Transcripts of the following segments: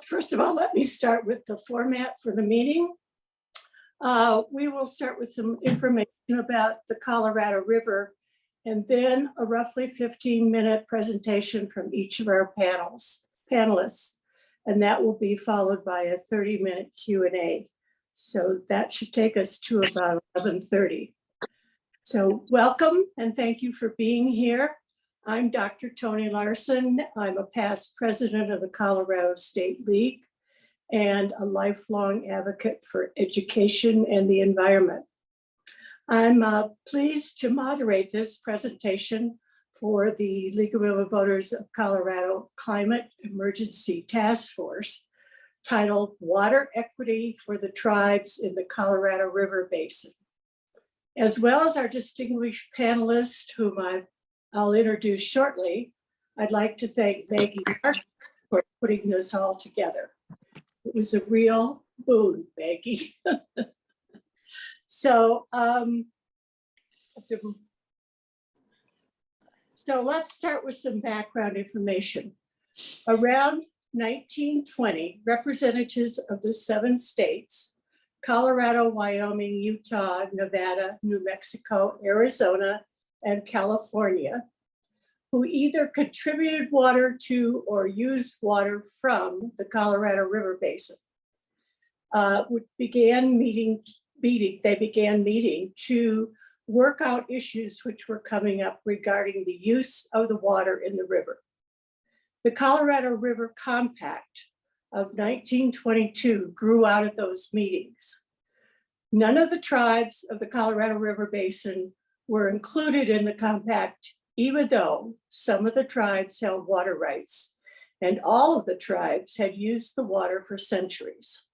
First of all, let me start with the format for the meeting. We will start with some information about the Colorado River and then a roughly 15-minute presentation from each of our panelists. And that will be followed by a 30-minute Q&A. So that should take us to about 11:30. So welcome and thank you for being here. I'm Dr. Tony Larson. I'm a past president of the Colorado State League and a lifelong advocate for education and the environment. I'm pleased to moderate this presentation for the League of Women Voters of Colorado Climate Emergency Task Force, titled Water Equity for the Tribes in the Colorado River Basin. As well as our distinguished panelists, whom I'll introduce shortly, I'd like to thank Maggie for putting this all together. It was a real boon, Maggie. So let's start with some background information. Around 1920, representatives of the 7 states, Colorado, Wyoming, Utah, Nevada, New Mexico, Arizona, and California, who either contributed water to or used water from the Colorado River Basin, began meeting to work out issues which were coming up regarding the use of the water in the river. The Colorado River Compact of 1922 grew out of those meetings. None of the tribes of the Colorado River Basin were included in the compact, even though some of the tribes held water rights, and all of the tribes had used the water for centuries.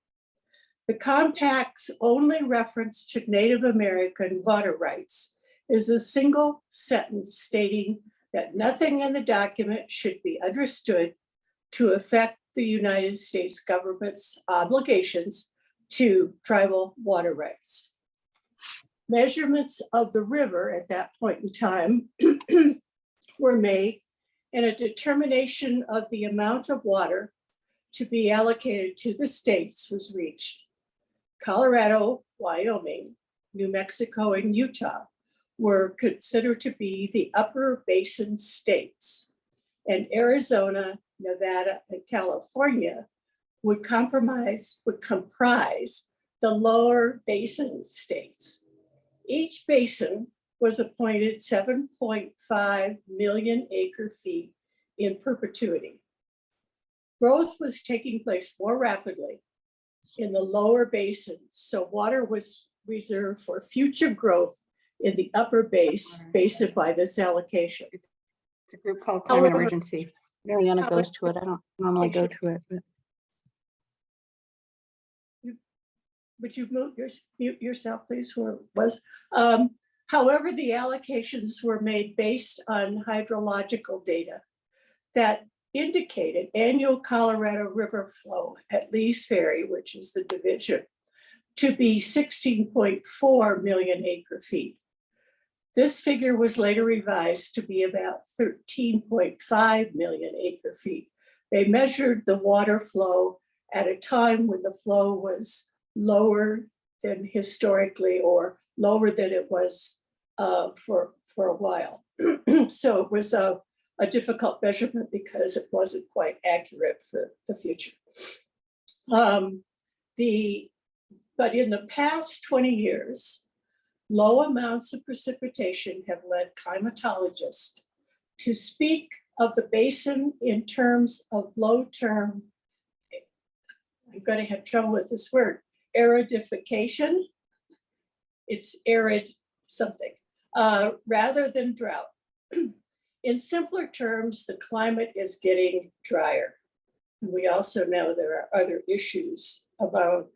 The compact's only reference to Native American water rights is a single sentence stating that nothing in the document should be understood to affect the United States government's obligations to tribal water rights. Measurements of the river at that point in time were made, and a determination of the amount of water to be allocated to the states was reached. Colorado, Wyoming, New Mexico, and Utah were considered to be the upper basin states, and Arizona, Nevada, and California would comprise the lower basin states. Each basin was appointed 7.5 million acre feet in perpetuity. Growth was taking place more rapidly in the lower basins, so water was reserved for future growth in the upper basin by this allocation. It's a group called Climate Emergency. Mariana goes to it. I don't normally go to it, but would you mute yourself, please? Who it was? However, the allocations were made based on hydrological data that indicated annual Colorado River flow at Lee's Ferry, which is the division, to be 16.4 million acre feet. This figure was later revised to be about 13.5 million acre feet. They measured the water flow at a time when the flow was lower than historically, or lower than it was for a while. So it was a difficult measurement because it wasn't quite accurate for the future. But in the past 20 years, low amounts of precipitation have led climatologists to speak of the basin in terms of low-term, I'm going to have trouble with this word, aridification. It's arid something, rather than drought. In simpler terms, the climate is getting drier. We also know there are other issues about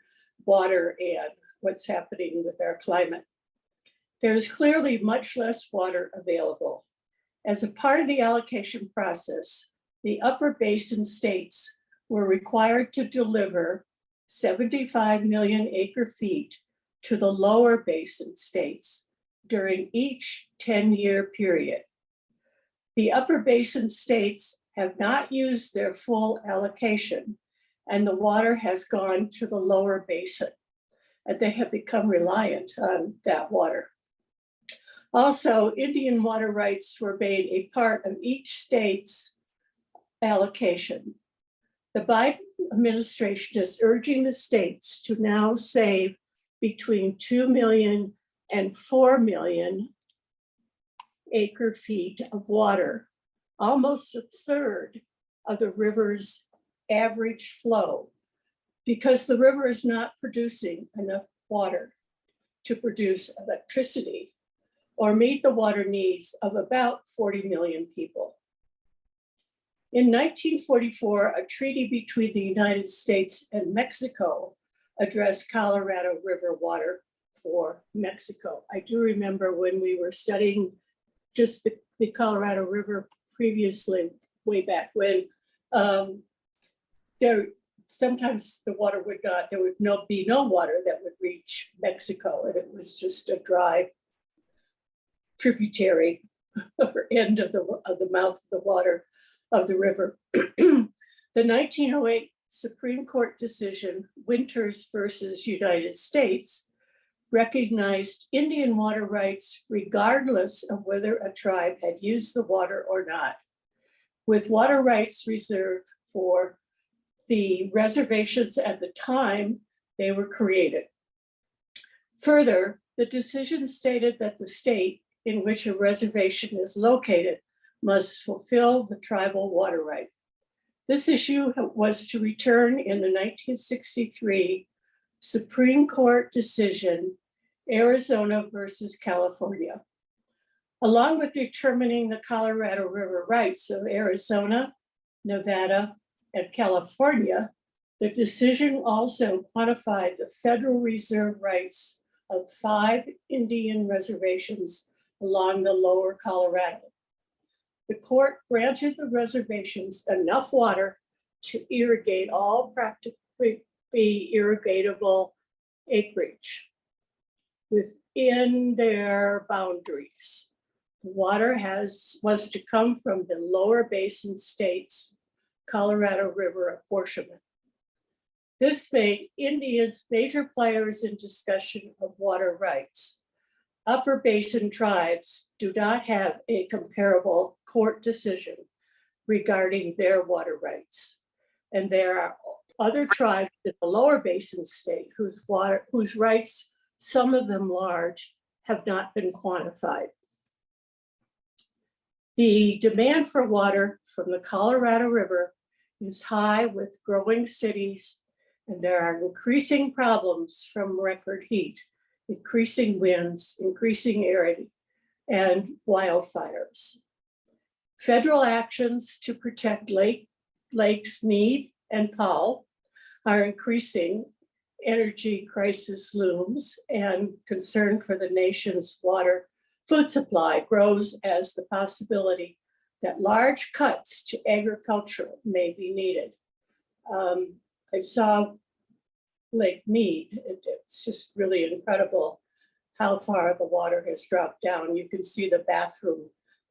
water and what's happening with our climate. There's clearly much less water available. As a part of the allocation process, the upper basin states were required to deliver 75 million acre feet to the lower basin states during each 10-year period. The upper basin states have not used their full allocation, and the water has gone to the lower basin, and they have become reliant on that water. Also, Indian water rights were made a part of each state's allocation. The Biden administration is urging the states to now save between 2 million and 4 million acre feet of water, almost a third of the river's average flow, because the river is not producing enough water to produce electricity or meet the water needs of about 40 million people. In 1944, a treaty between the United States and Mexico addressed Colorado River water for Mexico. I do remember when we were studying just the Colorado River previously, way back when, sometimes the water would not, there would be no water that would reach Mexico, and it was just a dry tributary or end of the mouth of the water of the river. The 1908 Supreme Court decision, Winters versus United States, recognized Indian water rights regardless of whether a tribe had used the water or not, with water rights reserved for the reservations at the time they were created. Further, the decision stated that the state in which a reservation is located must fulfill the tribal water right. This issue was to return in the 1963 Supreme Court decision, Arizona versus California. Along with determining the Colorado River rights of Arizona, Nevada, and California, the decision also quantified the federal reserve rights of 5 Indian reservations along the lower Colorado. The court granted the reservations enough water to irrigate all practically irrigatable acreage within their boundaries. The water was to come from the lower basin states' Colorado River apportionment. This made Indians major players in discussion of water rights. Upper basin tribes do not have a comparable court decision regarding their water rights. And there are other tribes in the lower basin state whose rights, some of them large, have not been quantified. The demand for water from the Colorado River is high with growing cities, and there are increasing problems from record heat, increasing winds, increasing aridity, and wildfires. Federal actions to protect Lakes Mead and Powell are increasing. Energy crisis looms, and concern for the nation's food supply grows as the possibility that large cuts to agriculture may be needed. I saw Lake Mead. It's just really incredible how far the water has dropped down. You can see the bathtub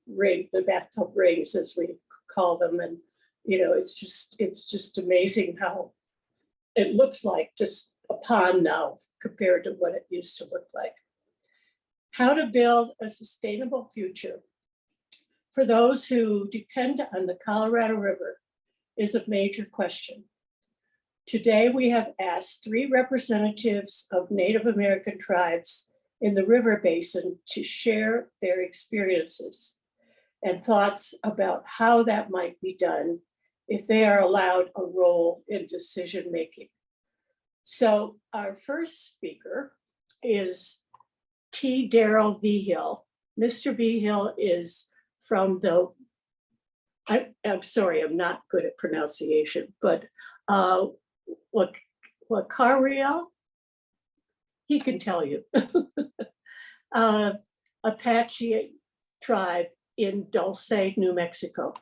rings, as we call them, and it's just amazing how it looks like just a pond now compared to what it used to look like. How to build a sustainable future for those who depend on the Colorado River is a major question. Today, we have asked 3 representatives of Native American tribes in the river basin to share their experiences and thoughts about how that might be done if they are allowed a role in decision-making. So our first speaker is T. Darrell Vigil. Mr. Vigil is from I'm sorry, I'm not good at pronunciation, but Wakaria, he can tell you. Apache tribe in Dulce, New Mexico.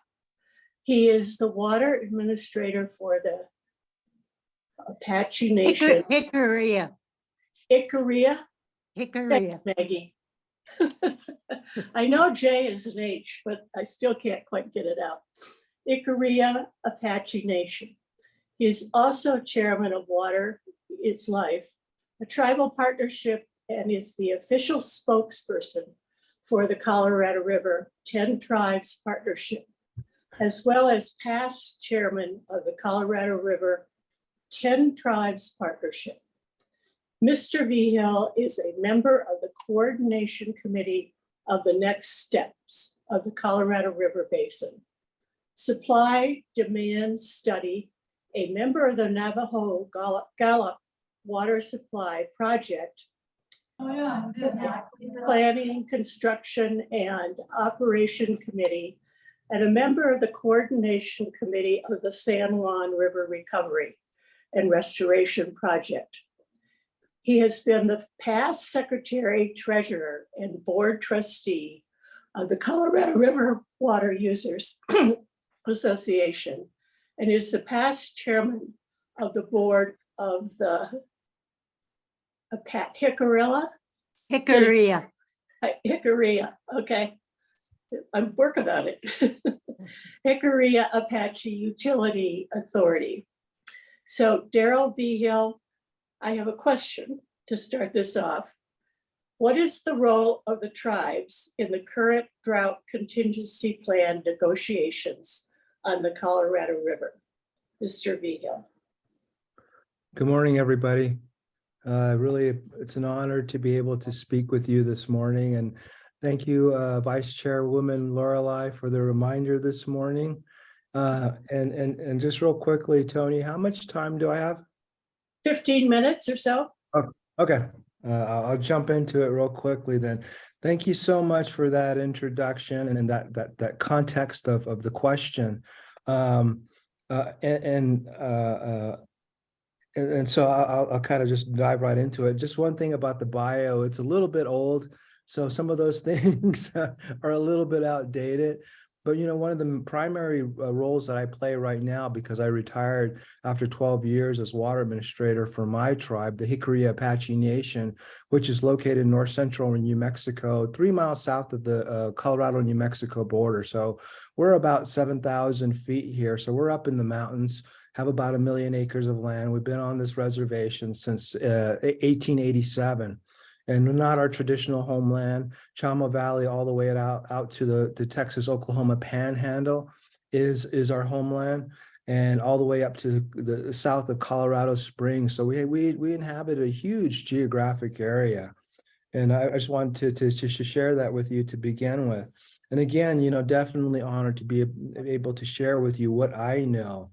He is the water administrator for the Apache Nation. Hickory. Ikaria. Hickory. Thanks, Maggie. I know J is an H, but I still can't quite get it out. Ikaria Apache Nation. He is also chairman of Water is Life, a tribal partnership, and is the official spokesperson for the Colorado River 10 Tribes Partnership, as well as past chairman of the Colorado River 10 Tribes Partnership. Mr. Vigil is a member of the coordination committee of the next steps of the Colorado River Basin. Supply Demand Study, a member of the Navajo Gallup Water Supply Project, Planning, Construction, and Operation Committee, and a member of the Coordination Committee of the San Juan River Recovery and Restoration Project. He has been the past secretary, treasurer, and board trustee of the Colorado River Water Users Association, and is the past chairman of the board of the Hickoryla, okay. I'm working on it. Hickoryla Apache Utility Authority. So Daryl Vigil, I have a question to start this off. What is the role of the tribes in the current drought contingency plan negotiations on the Colorado River? Mr. Vigil. Good morning, everybody. Really, it's an honor to be able to speak with you this morning. And thank you, Vice Chairwoman Lorelei, for the reminder this morning. And just real quickly, Tony, how much time do I have? 15 minutes or so. Oh, okay. I'll jump into it real quickly then. Thank you so much for that introduction and that context of the question. And so I'll kind of just dive right into it. Just one thing about the bio, it's a little bit old. So some of those things are a little bit outdated. But, you know, one of the primary roles that I play right now, because I retired after 12 years as water administrator for my tribe, the Hickory Apache Nation, which is located in north central New Mexico, 3 miles south of the Colorado-New Mexico border. So we're about 7,000 feet here. So we're up in the mountains, have about 1 million acres of land. We've been on this reservation since 1887. And not our traditional homeland. Chama Valley, all the way out to the Texas-Oklahoma Panhandle is our homeland, and all the way up to the south of Colorado Springs. So we inhabit a huge geographic area, and I just wanted to share that with you to begin with. And again, you know, definitely honored to be able to share with you what I know.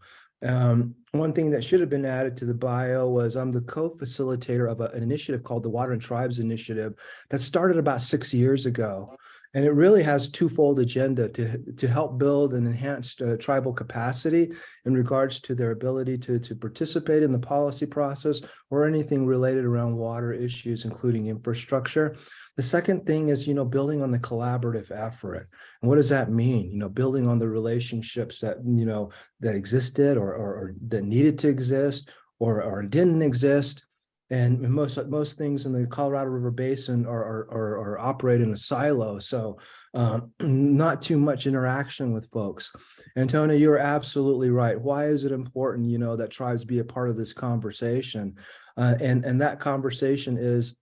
One thing that should have been added to the bio was I'm the co-facilitator of an initiative called the Water and Tribes Initiative that started about 6 years ago. And it really has a twofold agenda to help build and enhance tribal capacity in regards to their ability to participate in the policy process or anything related around water issues, including infrastructure. The second thing is, you know, building on the collaborative effort. And what does that mean? You know, building on the relationships that, you know, that existed or that needed to exist or didn't exist. And most things in the Colorado River Basin are operate in a silo, so not too much interaction with folks. And Tony, you're absolutely right. Why is it important, you know, that tribes be a part of this conversation? And that conversation is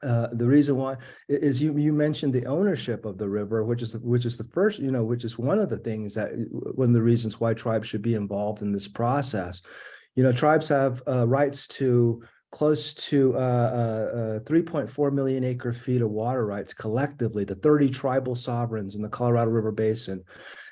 the reason why is you mentioned the ownership of the river, which is the first, you know, which is one of the things that one of the reasons why tribes should be involved in this process. You know, tribes have rights to close to 3.4 million acre feet of water rights collectively, the 30 tribal sovereigns in the Colorado River Basin,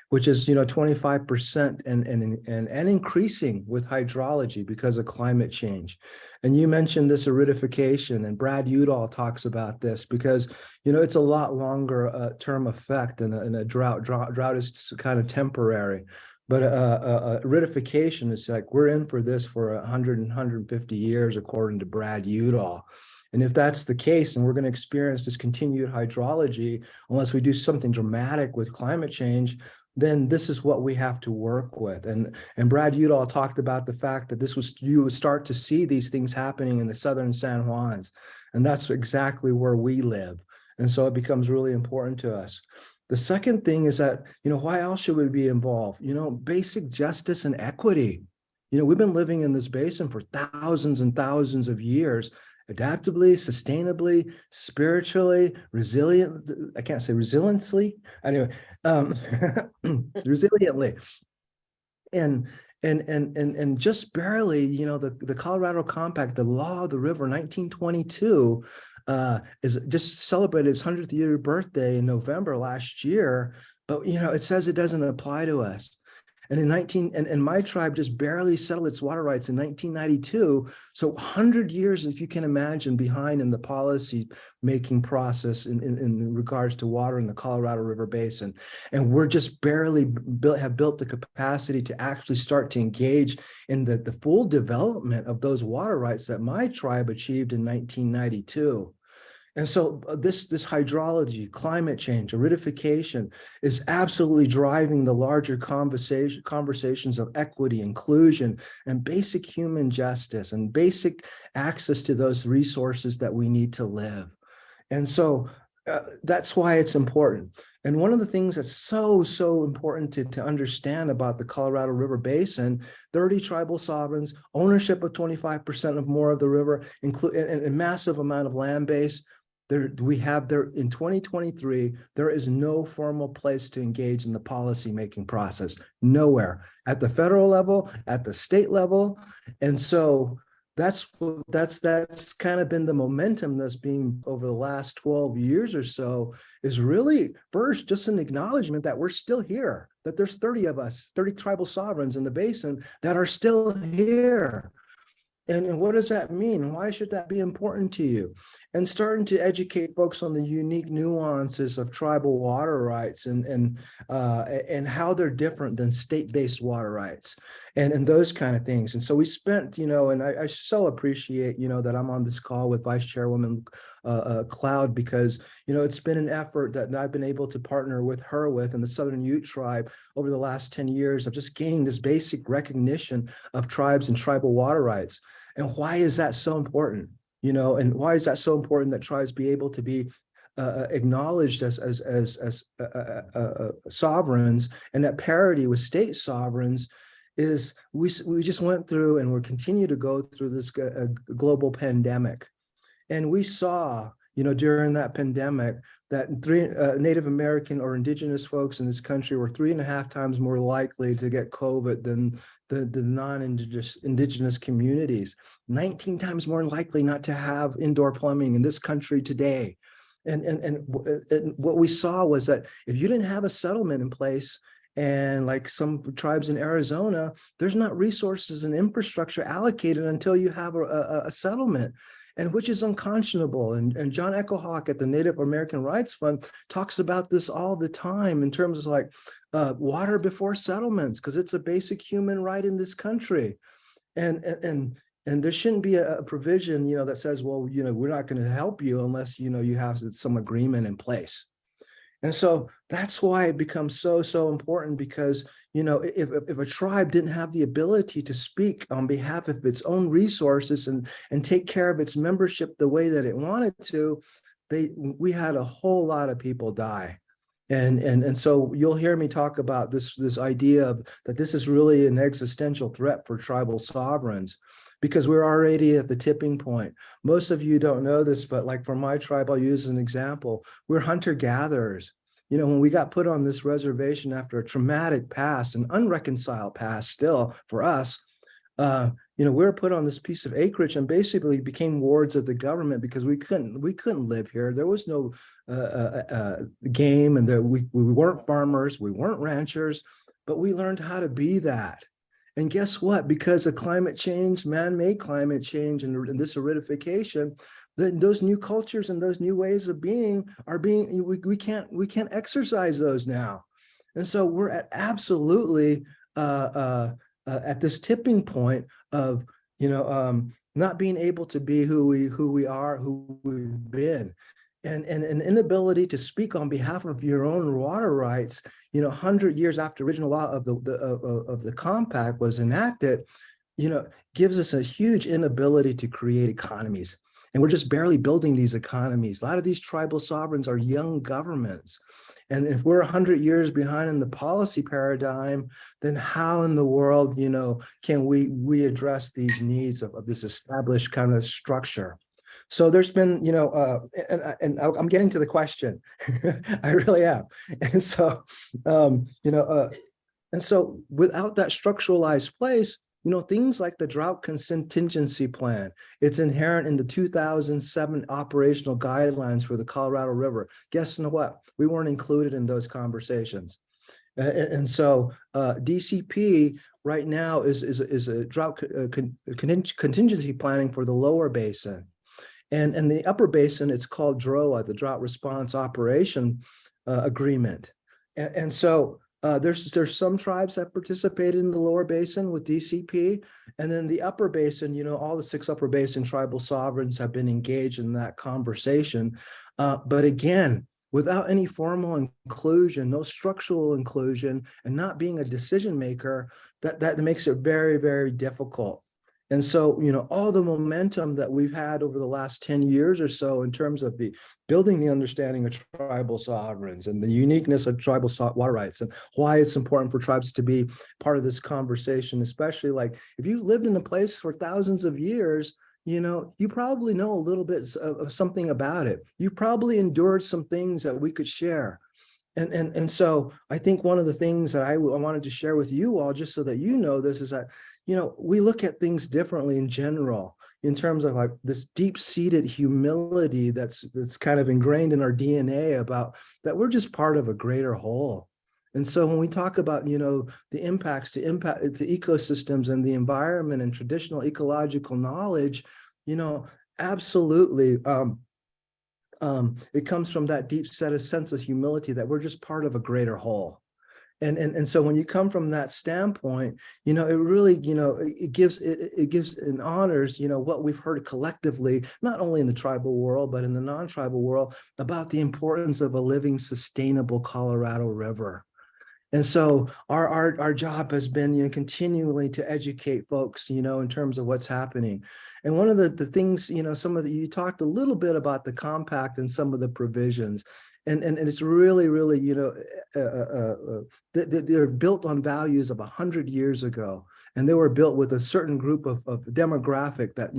which is, you know, 25% and increasing with hydrology because of climate change. And you mentioned this aridification, and Brad Udall talks about this because, you know, it's a lot longer term effect than a drought. Drought is kind of temporary. But aridification is like, we're in for this for 100 and 150 years, according to Brad Udall. And if that's the case, and we're going to experience this continued hydrology, unless we do something dramatic with climate change, then this is what we have to work with. And Brad Udall talked about the fact that you would start to see these things happening in the southern San Juans. And that's exactly where we live. And so it becomes really important to us. The second thing is that, why else should we be involved? Basic justice and equity. We've been living in this basin for thousands and thousands of years, adaptably, sustainably, spiritually, resilient. I can't say resiliently. Anyway, resiliently. And just barely, the Colorado Compact, the Law of the River, 1922, is just celebrated its 100th year birthday in November last year. But it says it doesn't apply to us. And and my tribe just barely settled its water rights in 1992. So 100 years, if you can imagine, behind in the policy making process in regards to water in the Colorado River Basin. And we're just barely have built the capacity to actually start to engage in the full development of those water rights that my tribe achieved in 1992. And so this hydrology, climate change, aridification is absolutely driving the larger conversations of equity, inclusion, and basic human justice and basic access to those resources that we need to live. And so that's why it's important. And one of the things that's so important to understand about the Colorado River Basin, 30 tribal sovereigns, ownership of 25% of more of the river, and a massive amount of land base. We have there in 2023, there is no formal place to engage in the policy-making process, nowhere, at the federal level, at the state level. And so that's kind of been the momentum that's being over the last 12 years or so, is really first just an acknowledgement that we're still here, that there's 30 of us, 30 tribal sovereigns in the basin that are still here. And what does that mean? Why should that be important to you? And starting to educate folks on the unique nuances of tribal water rights and how they're different than state-based water rights and those kind of things. And so we spent, and I so appreciate, that I'm on this call with Vice Chairwoman Cloud, because, it's been an effort that I've been able to partner with her and the Southern Ute tribe over the last 10 years of just gaining this basic recognition of tribes and tribal water rights. And why is that so important? And why is that so important that tribes be able to be acknowledged as sovereigns, and that parity with state sovereigns is we just went through and we'll continue to go through this global pandemic. And we saw, during that pandemic, that Native American or indigenous folks in this country were 3.5 times more likely to get COVID than the non-indigenous communities, 19 times more likely not to have indoor plumbing in this country today. And what we saw was that if you didn't have a settlement in place, and like some tribes in Arizona, there's not resources and infrastructure allocated until you have a settlement, and which is unconscionable. And John Echohawk at the Native American Rights Fund talks about this all the time in terms of like water before settlements, because it's a basic human right in this country. And there shouldn't be a provision, that says, well, we're not going to help you unless, you have some agreement in place. And so that's why it becomes so important, because, if a tribe didn't have the ability to speak on behalf of its own resources and take care of its membership the way that it wanted to, we had a whole lot of people die. And so you'll hear me talk about this idea of that this is really an existential threat for tribal sovereigns, because we're already at the tipping point. Most of you don't know this, but like for my tribe, I'll use an example. We're hunter-gatherers. When we got put on this reservation after a traumatic past, an unreconciled past still for us, we were put on this piece of acreage and basically became wards of the government, because we couldn't live here. There was no game, and we weren't farmers, we weren't ranchers, but we learned how to be that. And guess what? Because of climate change, man-made climate change, and this aridification, those new cultures and those new ways of being we can't exercise those now. And so we're at absolutely at this tipping point of not being able to be who we are, who we've been. And an inability to speak on behalf of your own water rights, 100 years after original law of the compact was enacted, gives us a huge inability to create economies And we're just barely building these economies. A lot of these tribal sovereigns are young governments. And if we're 100 years behind in the policy paradigm, then how in the world, can we address these needs of this established kind of structure? So there's been, and I'm getting to the question. I really am. And so, and so without that structuralized place, things like the drought contingency plan, it's inherent in the 2007 operational guidelines for the Colorado River. Guess what? We weren't included in those conversations. And so DCP right now is a drought contingency planning for the lower basin. And the upper basin, it's called DROA, the Drought Response Operation Agreement. And so there's some tribes that participated in the lower basin with DCP, and then the upper basin, all the 6 upper basin tribal sovereigns have been engaged in that conversation. But again, without any formal inclusion, no structural inclusion, and not being a decision maker, that makes it very, very difficult. And so, all the momentum that we've had over the last 10 years or so in terms of building the understanding of tribal sovereigns and the uniqueness of tribal water rights and why it's important for tribes to be part of this conversation, especially like if you've lived in a place for thousands of years, you probably know a little bit of something about it. You probably endured some things that we could share. And so I think one of the things that I wanted to share with you all, just so that this, is that we look at things differently in general in terms of like this deep-seated humility that's kind of ingrained in our DNA about that we're just part of a greater whole. And so when we talk about, the impacts to ecosystems and the environment and traditional ecological knowledge, absolutely, it comes from that deep sense of humility that we're just part of a greater whole. And so when you come from that standpoint, it really, it gives and honors, what we've heard collectively, not only in the tribal world, but in the non-tribal world, about the importance of a living, sustainable Colorado River. And so our job has been, continually to educate folks, in terms of what's happening. And one of the things, you talked a little bit about the compact and some of the provisions. And it's really, really, they're built on values of 100 years ago. And they were built with a certain group of demographic that,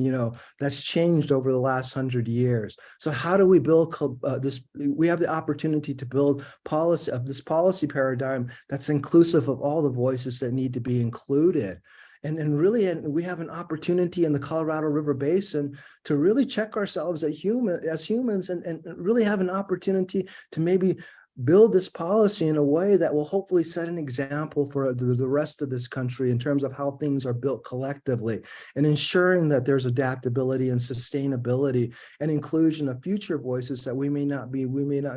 that's changed over the last 100 years. So how do we build this? We have the opportunity to build this policy paradigm that's inclusive of all the voices that need to be included. And really, we have an opportunity in the Colorado River Basin to really check ourselves as humans and really have an opportunity to maybe build this policy in a way that will hopefully set an example for the rest of this country in terms of how things are built collectively and ensuring that there's adaptability and sustainability and inclusion of future voices that we may not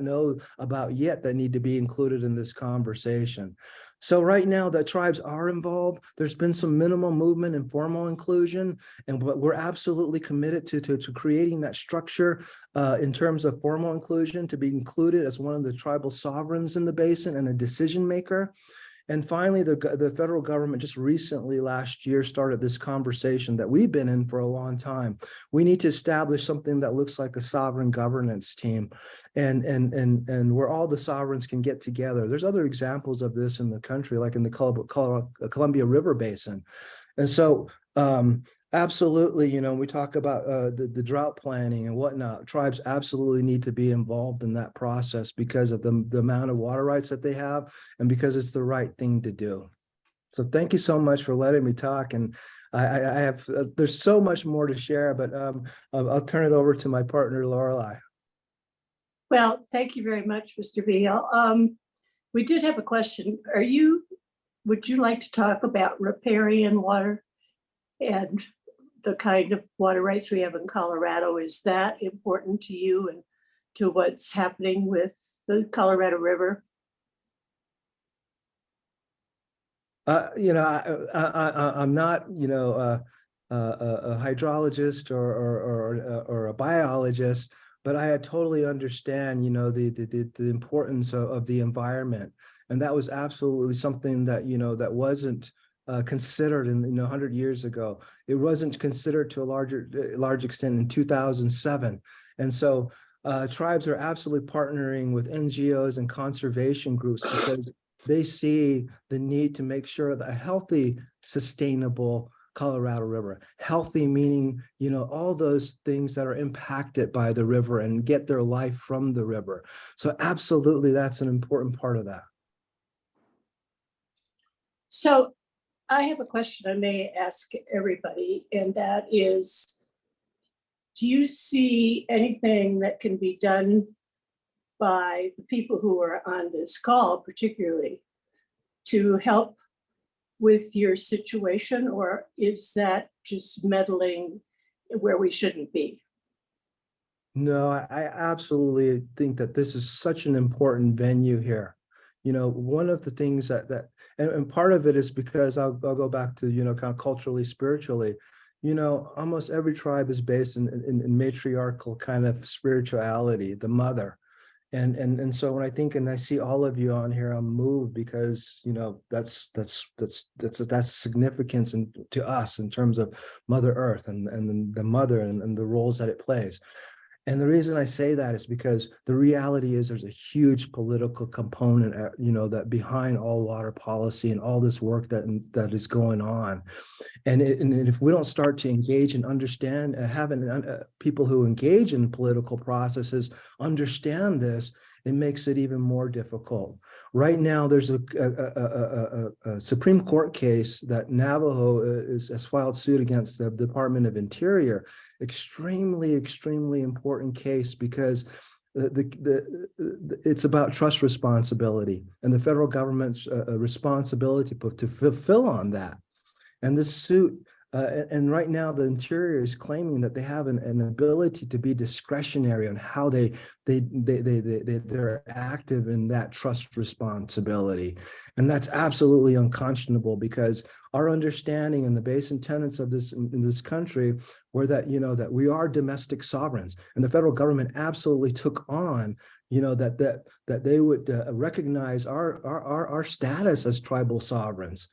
know about yet that need to be included in this conversation. So right now the tribes are involved. There's been some minimal movement and formal inclusion, but we're absolutely committed to creating that structure in terms of formal inclusion to be included as one of the tribal sovereigns in the basin and a decision maker. And finally, the federal government just recently last year started this conversation that we've been in for a long time. We need to establish something that looks like a sovereign governance team and where all the sovereigns can get together. There's other examples of this in the country, like in the Columbia River Basin. And so absolutely, we talk about the drought planning and whatnot. Tribes absolutely need to be involved in that process because of the amount of water rights that they have and because it's the right thing to do. So thank you so much for letting me talk. And I have, there's so much more to share, but I'll turn it over to my partner, Lorelei. Well, thank you very much, Mr. Beal. We did have a question. Would you like to talk about riparian water and the kind of water rights we have in Colorado? Is that important to you and to what's happening with the Colorado River? I'm not, a hydrologist or a biologist, but I totally understand, the importance of the environment. And that was absolutely something that, that wasn't considered in 100 years ago. It wasn't considered to a large extent in 2007. And so tribes are absolutely partnering with NGOs and conservation groups because they see the need to make sure that a healthy, sustainable Colorado River, healthy meaning, all those things that are impacted by the river and get their life from the river. So absolutely, that's an important part of that. So I have a question I may ask everybody, and that is, do you see anything that can be done by the people who are on this call, particularly, to help with your situation, or is that just meddling where we shouldn't be? No, I absolutely think that this is such an important venue here. One of the things and part of it is because I'll go back to, kind of culturally, spiritually, almost every tribe is based in matriarchal kind of spirituality, the mother. And so when I think and I see all of you on here, I'm moved because that's significance to us in terms of Mother Earth and the mother and the roles that it plays. And the reason I say that is because the reality is there's a huge political component, that behind all water policy and all this work that is going on. And if we don't start to engage and understand, having people who engage in political processes understand this, it makes it even more difficult. Right now, there's a Supreme Court case that Navajo has filed suit against the Department of Interior. Extremely, extremely important case because it's about trust responsibility and the federal government's responsibility to fulfill on that. And this suit, and right now the Interior is claiming that they have an ability to be discretionary on how they're active in that trust responsibility. And that's absolutely unconscionable because our understanding and the Basin tenets of this in this country were that, that we are domestic sovereigns, and the federal government absolutely took on, that they would recognize our status as tribal sovereigns.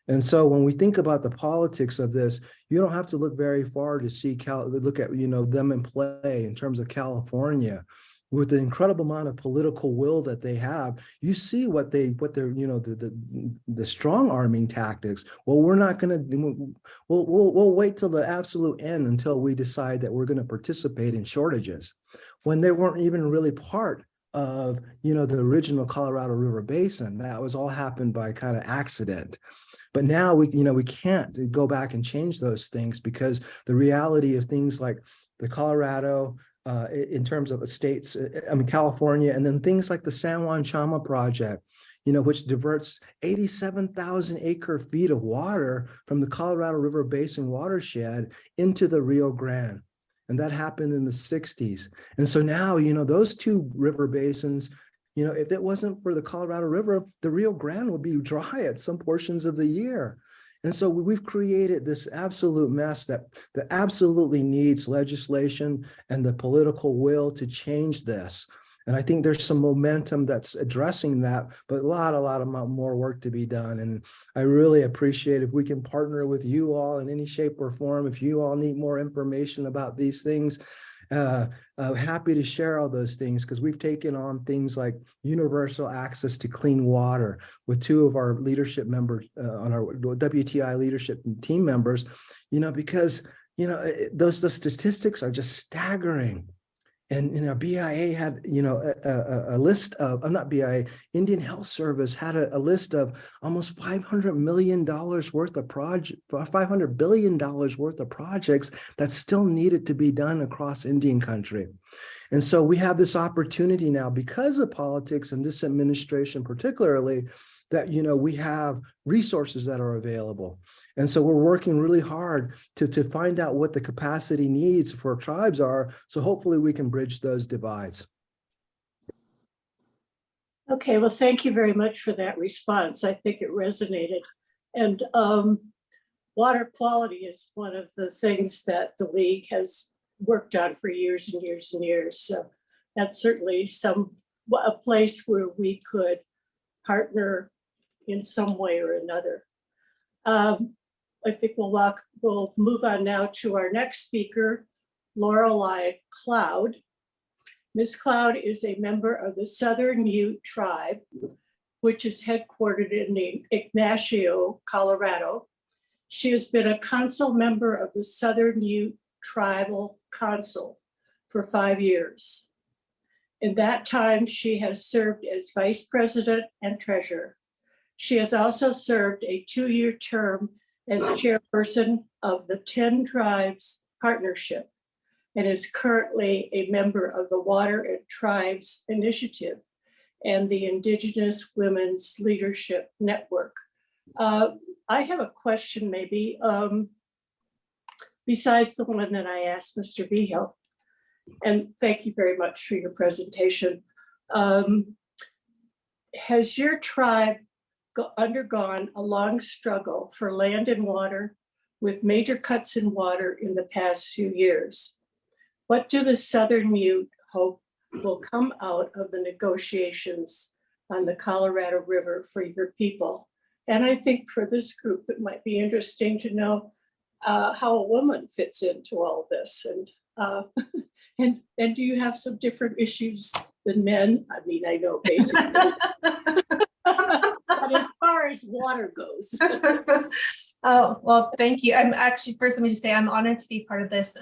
And so when we think about the politics of this, you don't have to look very far to see look at them in play in terms of California. With the incredible amount of political will that they have, you see what they're the strong arming tactics. Well, we're not going to. We'll wait till the absolute end until we decide that we're going to participate in shortages, when they weren't even really part of the original Colorado River Basin. That was all happened by kind of accident. But now we can't go back and change those things because the reality of things like the Colorado, in terms of states, California, and then things like the San Juan Chama project, which diverts 87,000 acre feet of water from the Colorado River Basin watershed into the Rio Grande. And that happened in the 60s. And so now, those two river basins, if it wasn't for the Colorado River, the Rio Grande would be dry at some portions of the year. And so we've created this absolute mess that absolutely needs legislation and the political will to change this. And I think there's some momentum that's addressing that, but a lot of more work to be done. And I really appreciate if we can partner with you all in any shape or form. If you all need more information about these things, happy to share all those things, because we've taken on things like universal access to clean water with two of our leadership members on our WTI leadership team members, because those statistics are just staggering. And BIA had a list of, not BIA, Indian Health Service had a list of almost $500 million worth of $500 billion worth of projects that still needed to be done across Indian country. And so we have this opportunity now, because of politics and this administration particularly, that we have resources that are available. And so we're working really hard to find out what the capacity needs for tribes are, so hopefully we can bridge those divides. Okay, well, thank you very much for that response. I think it resonated. And water quality is one of the things that the League has worked on for years and years and years. So that's certainly a place where we could partner in some way or another. I think we'll move on now to our next speaker, Lorelei Cloud. Ms. Cloud is a member of the Southern Ute tribe, which is headquartered in Ignacio, Colorado. She has been a council member of the Southern Ute Tribal Council for 5 years. In that time, she has served as vice president and treasurer. She has also served a 2-year term as chairperson of the 10 Tribes Partnership and is currently a member of the Water and Tribes Initiative and the Indigenous Women's Leadership Network. I have a question maybe, besides the one that I asked Mr. Behill, and thank you very much for your presentation. Has your tribe undergone a long struggle for land and water with major cuts in water in the past few years? What do the Southern Ute hope will come out of the negotiations on the Colorado River for your people? And I think for this group, it might be interesting to know how a woman fits into all this. And do you have some different issues than men? I mean, I know basically. But as far as water goes. Oh, well, thank you. I'm actually, first, let me just say I'm honored to be part of this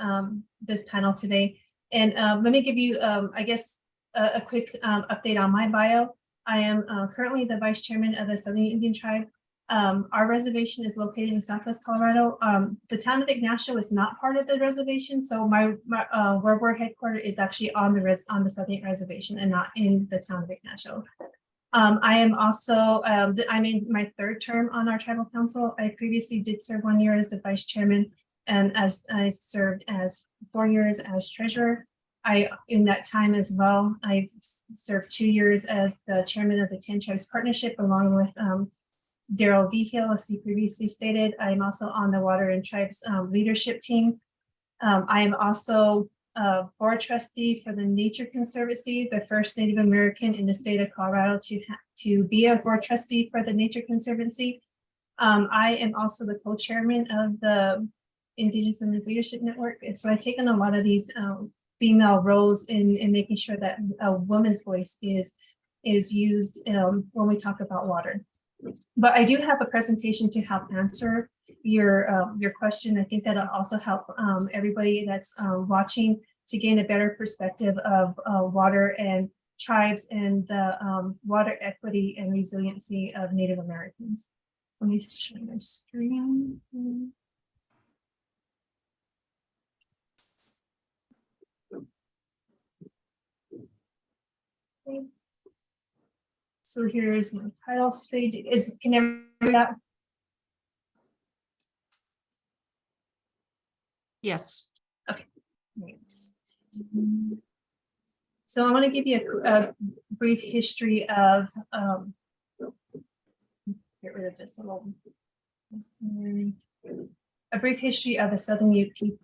this panel today. And let me give you, I guess, a quick update on my bio. I am currently the vice chairman of the Southern Indian Tribe. Our reservation is located in Southwest Colorado. The town of Ignacio is not part of the reservation, so my where we're headquartered is actually on the Southern Reservation and not in the town of Ignacio. I am also, I'm in my 3rd term on our tribal council. I previously did serve 1 year as the vice chairman, and as I served as 4 years as treasurer. In that time as well, I've served 2 years as the chairman of the 10 Tribes Partnership, along with Daryl Vigil, as he previously stated. I am also on the Water and Tribes leadership team. I am also board trustee for the Nature Conservancy, the first Native American in the state of Colorado to be a board trustee for the Nature Conservancy. I am also the co-chairman of the Indigenous Women's Leadership Network. And so I've taken a lot of these female roles in making sure that a woman's voice is used when we talk about water. But I do have a presentation to help answer your question. I think that'll also help everybody that's watching to gain a better perspective of water and tribes and the water equity and resiliency of Native Americans. Let me show my screen. Okay. So here's my title page. Can everyone read that? Yes. Okay. So I want to give you a brief history of get rid of this a little. A brief history of the Southern Ute people.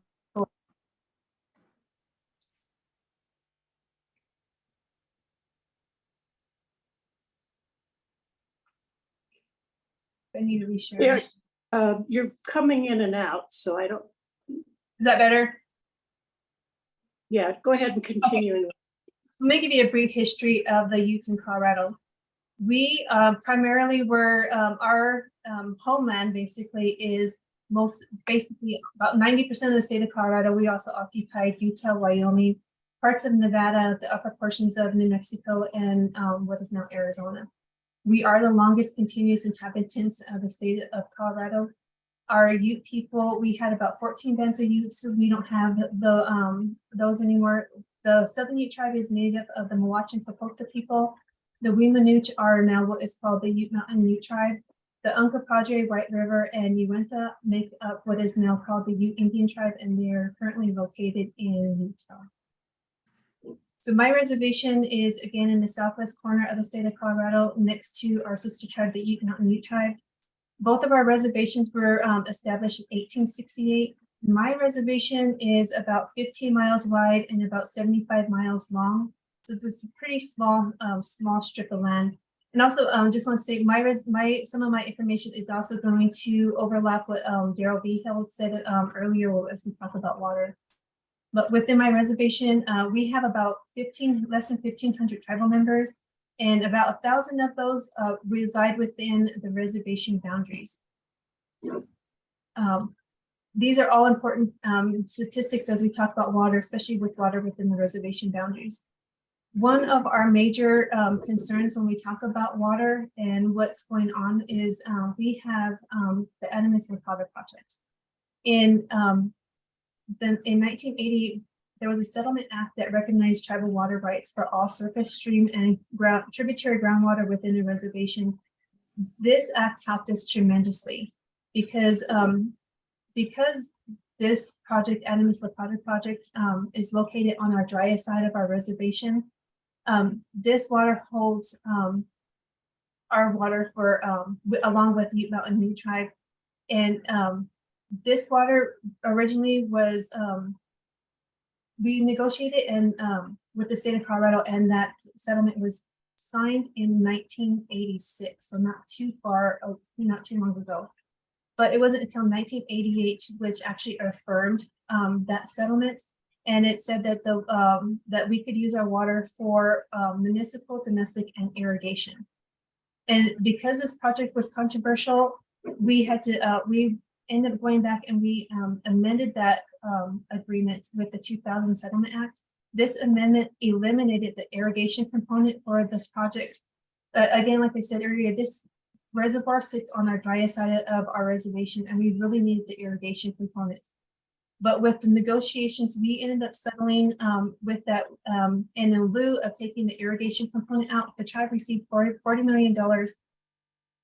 I need to reshare. Yeah, you're coming in and out, so I don't. Is that better? Yeah, go ahead and continue. Let me give you a brief history of the Utes in Colorado. We primarily were, our homeland basically is basically about 90% of the state of Colorado. We also occupied Utah, Wyoming, parts of Nevada, the upper portions of New Mexico, and what is now Arizona. We are the longest continuous inhabitants of the state of Colorado. Our Ute people, we had about 14 bands of Utes, so we don't have those anymore. The Southern Ute tribe is made up of the Mwach and Popokta people. The Weemanooch are now what is called the Ute Mountain Ute tribe. The Unca Padre, White River, and Uinta make up what is now called the Ute Indian tribe, and they are currently located in Utah. So my reservation is again in the southwest corner of the state of Colorado, next to our sister tribe, the Ute Mountain Ute tribe. Both of our reservations were established in 1868. My reservation is about 15 miles wide and about 75 miles long. So it's a pretty small strip of land. And also, just want to say some of my information is also going to overlap what Daryl B. Hill said earlier as we talk about water. But within my reservation, we have about less than 1,500 tribal members, and about 1,000 of those reside within the reservation boundaries. These are all important statistics as we talk about water, especially with water within the reservation boundaries. One of our major concerns when we talk about water and what's going on is we have the Animas Lacada project. In 1980, there was a settlement act that recognized tribal water rights for all surface, stream, and tributary groundwater within the reservation. This act helped us tremendously because this project, Animas Lacada project, is located on our driest side of our reservation. This water holds our water for along with Ute Mountain New Tribe, and this water originally was we negotiated and with the state of Colorado, and that settlement was signed in 1986, so not too long ago. But it wasn't until 1988 which actually affirmed that settlement. And it said that that we could use our water for municipal, domestic, and irrigation. And because this project was controversial, we had to we ended up going back and we amended that agreement with the 2000 Settlement Act. This amendment eliminated the irrigation component for this project. Again, like I said earlier, this reservoir sits on our driest side of our reservation, and we really needed the irrigation component. But with the negotiations, we ended up settling with that, and in lieu of taking the irrigation component out, the tribe received $40 million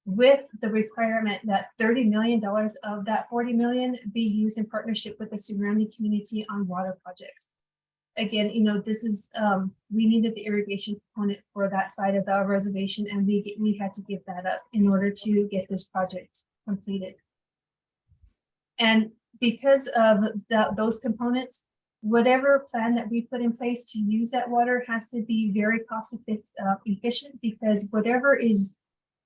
with the requirement that $30 million of that $40 million be used in partnership with the surrounding community on water projects. Again, this is, we needed the irrigation component for that side of the reservation, and we had to give that up in order to get this project completed. And because of those components, whatever plan that we put in place to use that water has to be very cost efficient, because whatever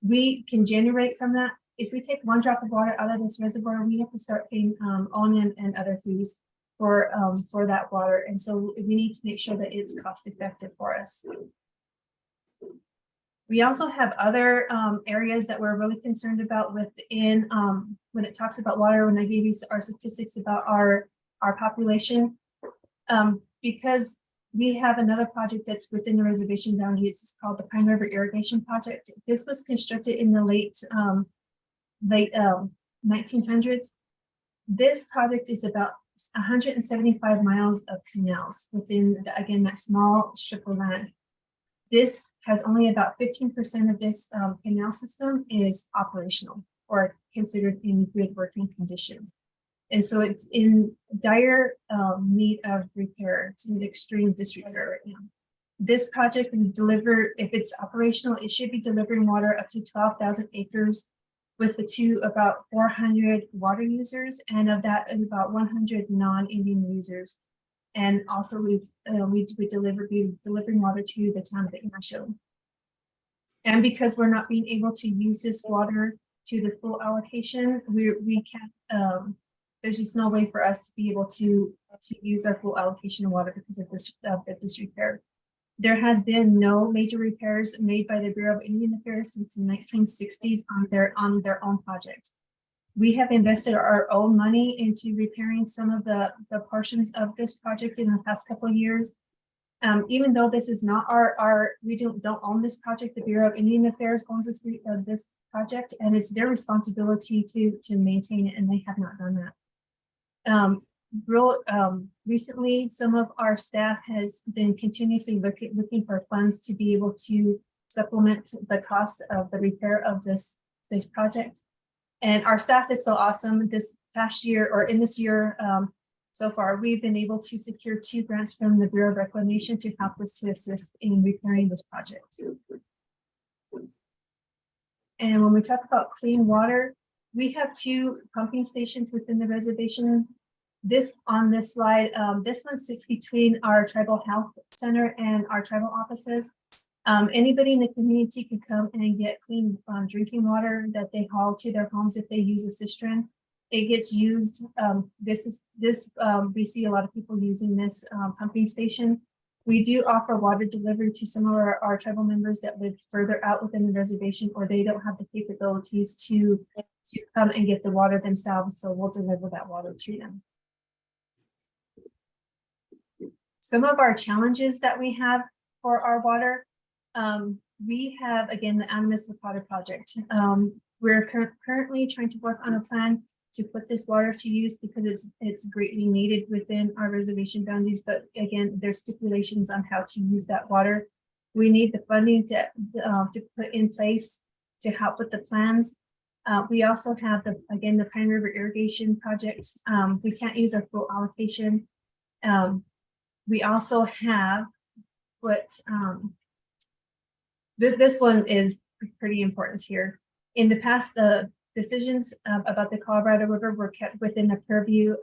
we can generate from that, if we take one drop of water out of this reservoir, we have to start paying O&M and other fees for that water. And so we need to make sure that it's cost effective for us. We also have other areas that we're really concerned about within when it talks about water. When I gave you our statistics about our population, because we have another project that's within the reservation boundary. It's called the Pine River Irrigation Project. This was constructed in the late 1900s. This project is about 175 miles of canals within again that small strip of land. This has only about 15% of this canal system is operational or considered in good working condition. And so it's in dire need of repair. It's in extreme disrepair right now. This project will deliver, if it's operational, it should be delivering water up to 12,000 acres with about 400 water users, and of that about 100 non-Indian users. And also we delivering water to the town of Ignacio. And because we're not being able to use this water to the full allocation, we can't, there's just no way for us to be able to use our full allocation of water because of this repair. There has been no major repairs made by the Bureau of Indian Affairs since the 1960s on their own project. We have invested our own money into repairing some of the portions of this project in the past couple of years. Even though this is not we don't own this project, the Bureau of Indian Affairs owns this project, and it's their responsibility to maintain it, and they have not done that. Recently, some of our staff has been continuously looking for funds to be able to supplement the cost of the repair of this project. And our staff is so awesome. This past year, or in this year so far, we've been able to secure 2 grants from the Bureau of Reclamation to help us to assist in repairing this project. And when we talk about clean water, we have 2 pumping stations within the reservation. On this slide, this one sits between our tribal health center and our tribal offices. Anybody in the community can come and get clean drinking water that they haul to their homes if they use a cistern. It gets used. We see a lot of people using this pumping station. We do offer water delivery to some of our tribal members that live further out within the reservation, or they don't have the capabilities to come and get the water themselves. So we'll deliver that water to them. Some of our challenges that we have for our water, we have, again, the Animus Water Project. We're currently trying to work on a plan to put this water to use because it's greatly needed within our reservation boundaries. But again, there's stipulations on how to use that water. We need the funding to put in place to help with the plans. We also have the Pine River Irrigation Project. We can't use our full allocation. We also have this one is pretty important here. In the past, the decisions about the Colorado River were kept within the purview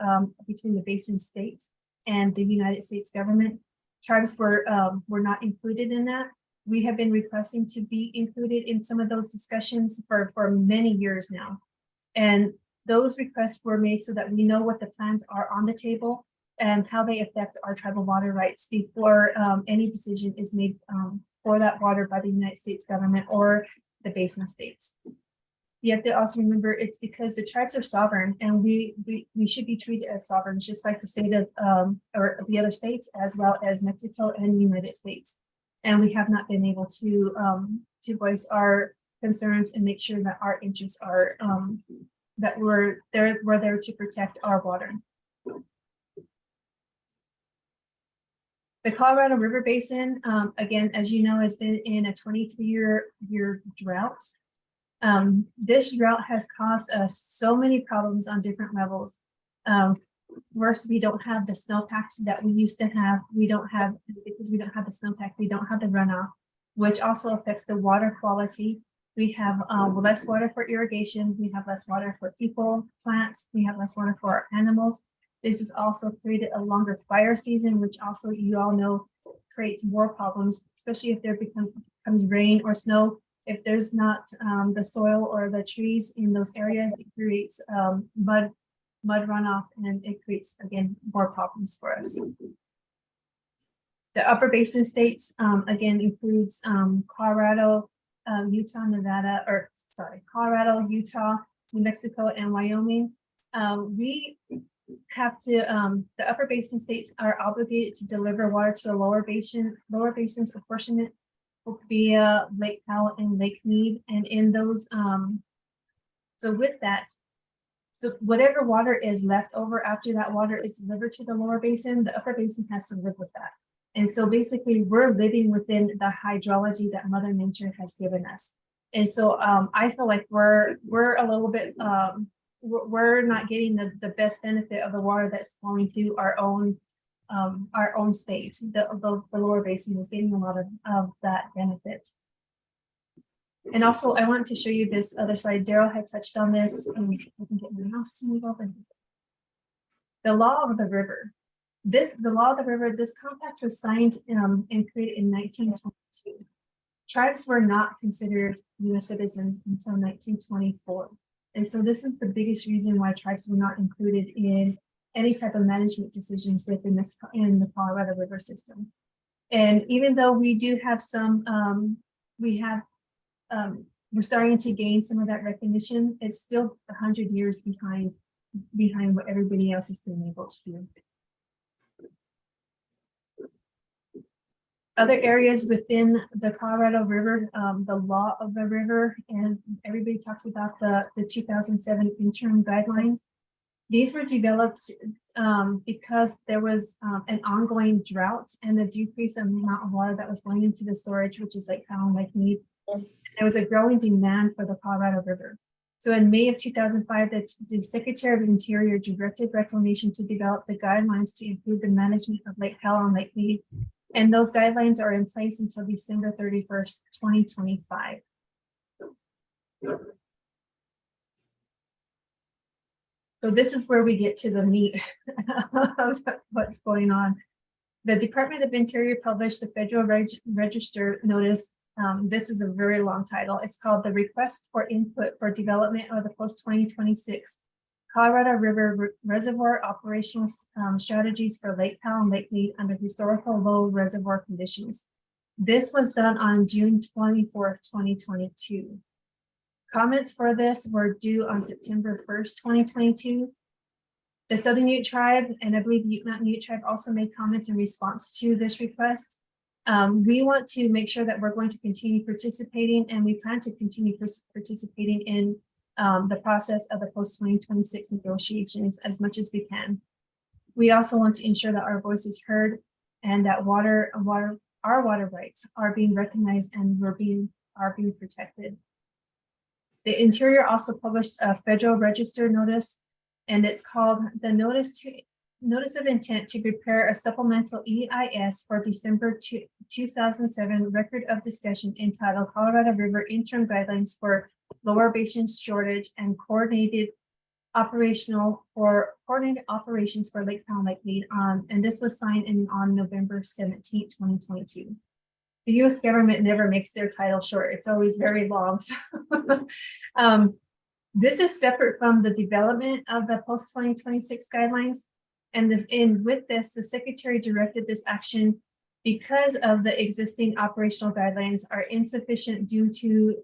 between the Basin states and the United States government. Tribes were not included in that. We have been requesting to be included in some of those discussions for many years now. And those requests were made so that we know what the plans are on the table and how they affect our tribal water rights before any decision is made for that water by the United States government or the Basin states. You have to also remember it's because the tribes are sovereign and we should be treated as sovereign, just like the state of or the other states, as well as Mexico and the United States. And we have not been able to voice our concerns and make sure that our interests are that we're there to protect our water. The Colorado River Basin, again, as you know, has been in a 23-year drought. This drought has caused us so many problems on different levels. First, we don't have the snowpack that we used to have. Because we don't have the snowpack, we don't have the runoff, which also affects the water quality. We have less water for irrigation. We have less water for people, plants. We have less water for our animals. This has also created a longer fire season, which also, you all know, creates more problems, especially if there becomes rain or snow. If there's not the soil or the trees in those areas, it creates mud runoff, and it creates, again, more problems for us. The upper basin states, again, includes Colorado, Colorado, Utah, New Mexico, and Wyoming. We have to, the upper basin states are obligated to deliver water to the lower basin's apportionment via Lake Powell and Lake Mead. And in those, so with that, so whatever water is left over after that water is delivered to the lower basin, the upper basin has to live with that. And so basically we're living within the hydrology that Mother Nature has given us. And so I feel like we're a little bit, we're not getting the best benefit of the water that's flowing through our own state. The lower basin is getting a lot of that benefit. And also, I want to show you this other side. Daryl had touched on this. I can get my mouse to move over. The law of the river. The law of the river, this compact was signed and created in 1922. Tribes were not considered U.S. citizens until 1924. And so this is the biggest reason why tribes were not included in any type of management decisions within in the Colorado River system. And even though we do have some, we're starting to gain some of that recognition, it's still 100 years behind what everybody else has been able to do. Other areas within the Colorado River, the law of the river, as everybody talks about the 2007 interim guidelines. These were developed because there was an ongoing drought and the decrease in the amount of water that was going into the storage, which is Lake Powell and Lake Mead. There was a growing demand for the Colorado River. So in May of 2005, the Secretary of Interior directed Reclamation to develop the guidelines to improve the management of Lake Powell and Lake Mead. And those guidelines are in place until December 31st, 2025. So this is where we get to the meat of what's going on. The Department of Interior published the Federal Register notice. This is a very long title. It's called the Request for Input for Development of the Post-2026 Colorado River Reservoir Operational Strategies for Lake Powell and Lake Mead under historical low reservoir conditions. This was done on June 24th, 2022. Comments for this were due on September 1st, 2022. The Southern Ute Tribe and I believe the Ute Mountain Ute Tribe also made comments in response to this request. We want to make sure that we're going to continue participating, and we plan to continue participating in the process of the post-2026 negotiations as much as we can. We also want to ensure that our voice is heard and that our water rights are being recognized and are being protected. The Interior also published a Federal Register notice, and it's called the Notice of Intent to Prepare a Supplemental EIS for December 2007 Record of Discussion entitled Colorado River Interim Guidelines for Lower Basin Shortage and Coordinated Operations for Lake Powell and Lake Mead and this was signed on November 17, 2022. The US government never makes their title short. It's always very long. This is separate from the development of the post-2026 guidelines. And with this, the Secretary directed this action because of the existing operational guidelines are insufficient due to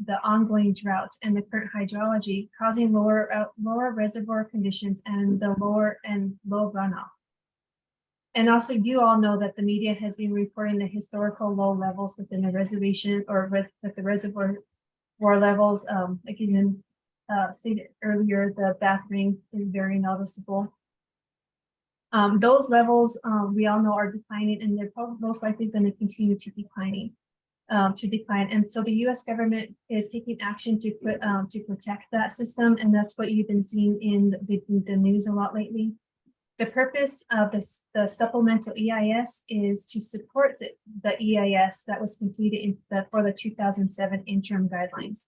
the ongoing drought and the current hydrology causing lower reservoir conditions and the low runoff. And also, you all know that the media has been reporting the historical low levels within the reservation or with the reservoir levels. Like even stated earlier, the bath ring is very noticeable. Those levels we all know are declining, and they're most likely going to continue to decline. And so the U.S. government is taking action to protect that system, and that's what you've been seeing in the news a lot lately. The purpose of the supplemental EIS is to support the EIS that was completed for the 2007 interim guidelines.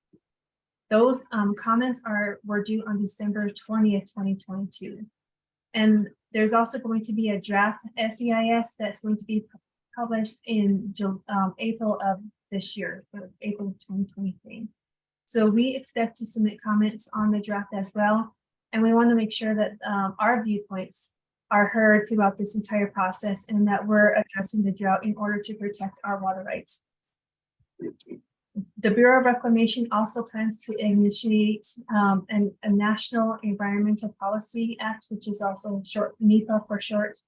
Those comments were due on December 20th, 2022. And there's also going to be a draft SEIS that's going to be published in April of this year, April of 2023. So we expect to submit comments on the draft as well. And we want to make sure that our viewpoints are heard throughout this entire process and that we're addressing the drought in order to protect our water rights. The Bureau of Reclamation also plans to initiate a National Environmental Policy Act, which is also short, NEPA for short.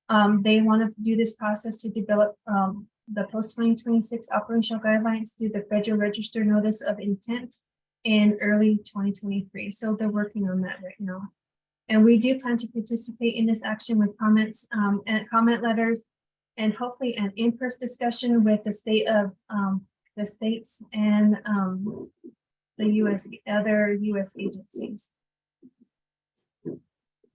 They want to do this process to develop the post-2026 operational guidelines through the Federal Register Notice of Intent in early 2023. So they're working on that right now. And we do plan to participate in this action with comments and comment letters, and hopefully an in-person discussion with the states and the other U.S. agencies.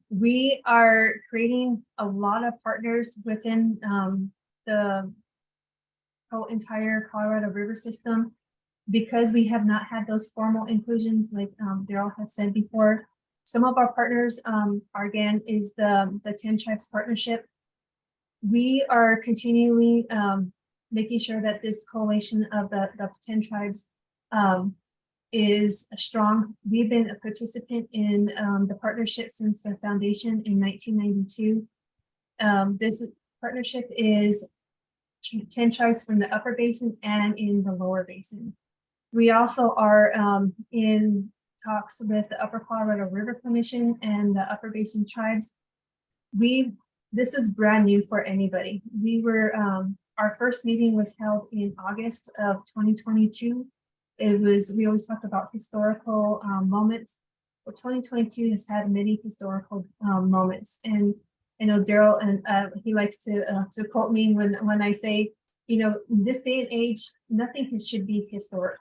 We are creating a lot of partners within the whole entire Colorado River system because we have not had those formal inclusions like Daryl had said before. Some of our partners again is the 10 Tribes Partnership. We are continually making sure that this coalition of the 10 tribes is strong. We've been a participant in the partnership since the foundation in 1992. This partnership is 10 tribes from the Upper Basin and in the Lower Basin. We also are in talks with the Upper Colorado River Commission and the Upper Basin tribes. This is brand new for anybody. Our first meeting was held in August of 2022. We always talk about historical moments. Well, 2022 has had many historical moments. And I know Daryl, and he likes to quote me when I say, in this day and age, nothing should be historic.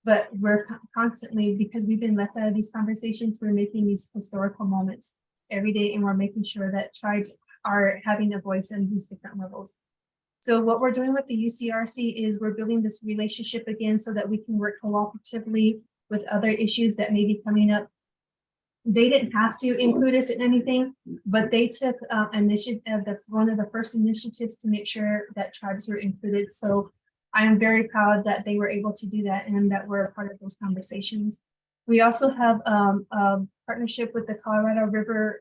But we're constantly, because we've been left out of these conversations, we're making these historical moments every day, and we're making sure that tribes are having a voice in these different levels. So what we're doing with the UCRC is we're building this relationship again so that we can work cooperatively with other issues that may be coming up. They didn't have to include us in anything, but they took initiative, one of the first initiatives to make sure that tribes were included. So I am very proud that they were able to do that and that we're a part of those conversations. We also have a partnership with the Colorado River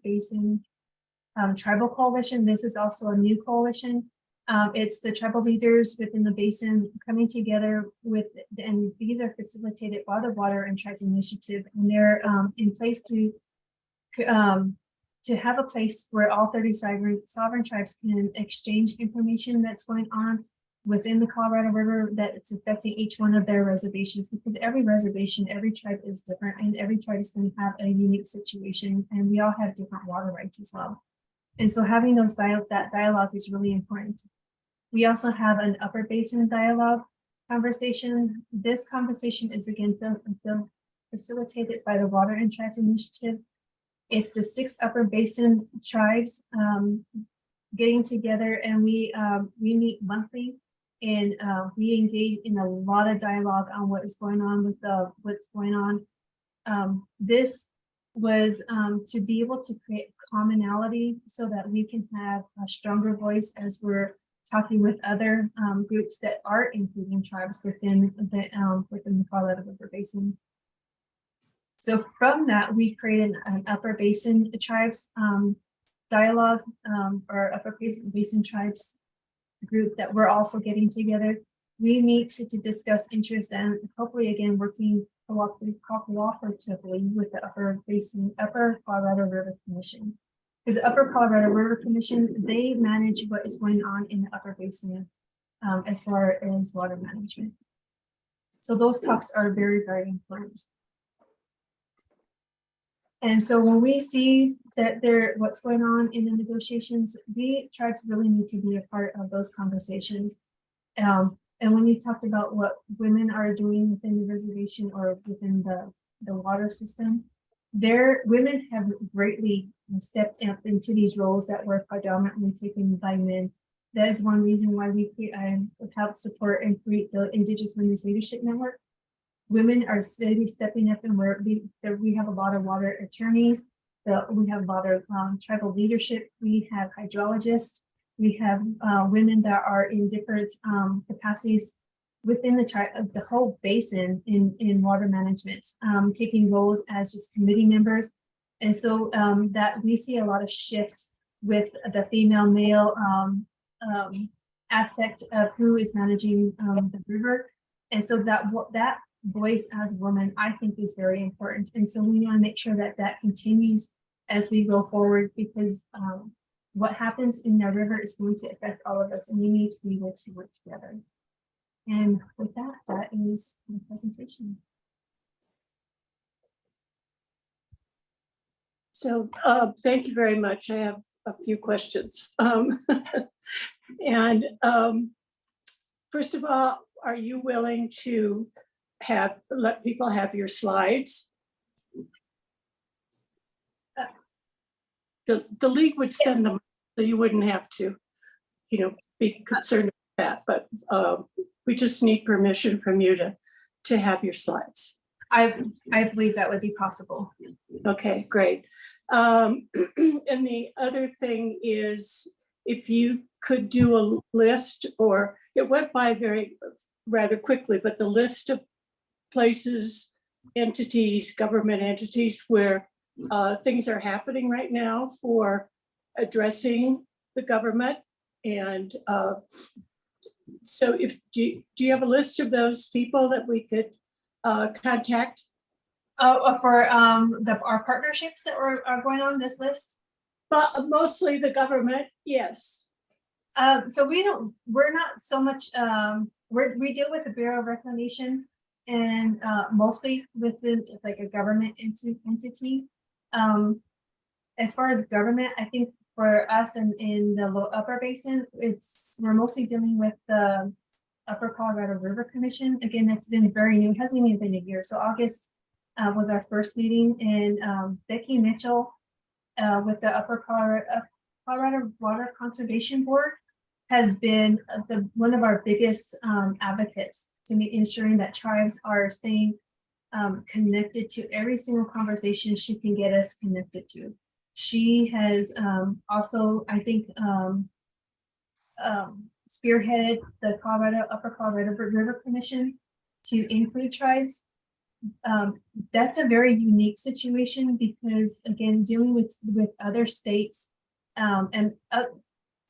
Basin Tribal Coalition. This is also a new coalition. It's the tribal leaders within the basin coming together with, and these are facilitated by the Water and Tribes Initiative, and they're in place to have a place where all 30 sovereign tribes can exchange information that's going on within the Colorado River that's affecting each one of their reservations, because every reservation, every tribe is different, and every tribe is going to have a unique situation, and we all have different water rights as well. And so having that dialogue is really important. We also have an Upper Basin dialogue conversation. This conversation is again facilitated by the Water and Tribes Initiative. It's the 6 Upper Basin tribes getting together, and we meet monthly, and we engage in a lot of dialogue on what is going on with what's going on. This was to be able to create commonality so that we can have a stronger voice as we're talking with other groups that are including tribes within the Colorado River Basin. So from that, we created an Upper Basin tribes dialogue, or Upper Basin tribes group that we're also getting together. We meet to discuss interest and hopefully again working cooperatively with the Upper Colorado River Commission. Because the Upper Colorado River Commission, they manage what is going on in the Upper Basin as far as water management. So those talks are very, very important. And so when we see that what's going on in the negotiations, we try to really need to be a part of those conversations. And when you talked about what women are doing within the reservation or within the water system, women have greatly stepped up into these roles that were predominantly taken by men. That is one reason why we help support and create the Indigenous Women's Leadership Network. Women are stepping up, and we have a lot of water attorneys. We have a lot of tribal leadership. We have hydrologists. We have women that are in different capacities within the whole basin in water management, taking roles as just committee members. And so that we see a lot of shift with the female-male aspect of who is managing the river. And so that voice as a woman, I think, is very important. And so we want to make sure that continues as we go forward, because what happens in the river is going to affect all of us, and we need to be able to work together. And with that, that is my presentation. So thank you very much. I have a few questions. First of all, are you willing to let people have your slides? The league would send them, so you wouldn't have to, be concerned about that. But we just need permission from you to have your slides. I believe that would be possible. Okay, great. And the other thing is, if you could do a list, or it went by rather quickly, but the list of places, entities, government entities where things are happening right now for addressing the government. And so do you have a list of those people that we could contact? For our partnerships that are going on this list? But mostly the government, yes. So we're not so much, we deal with the Bureau of Reclamation, and mostly within like a government entity. As far as government, I think for us in the Upper Basin, we're mostly dealing with the Upper Colorado River Commission. Again, it's been very new, it hasn't even been a year. So August was our first meeting, and Becky Mitchell with the Upper Colorado Water Conservation Board has been one of our biggest advocates to ensuring that tribes are staying connected to every single conversation she can get us connected to. She has also, I think, spearheaded the Upper Colorado River Commission to include tribes. That's a very unique situation because, again, dealing with other states and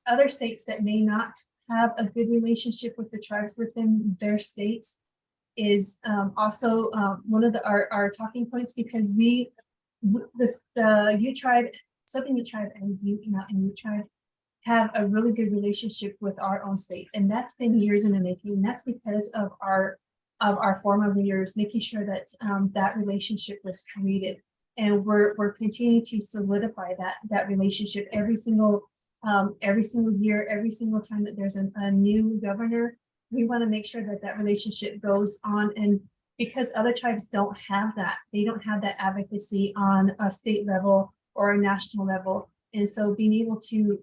other states that may not have a good relationship with the tribes within their states is also one of our talking points, because the Ute tribe, Southern Ute tribe, and Ute tribe have a really good relationship with our own state, and that's been years in the making. And that's because of our former leaders making sure that that relationship was created, and we're continuing to solidify that relationship every single year, every single time that there's a new governor. We want to make sure that that relationship goes on, and because other tribes don't have that, they don't have that advocacy on a state level or a national level. And so being able to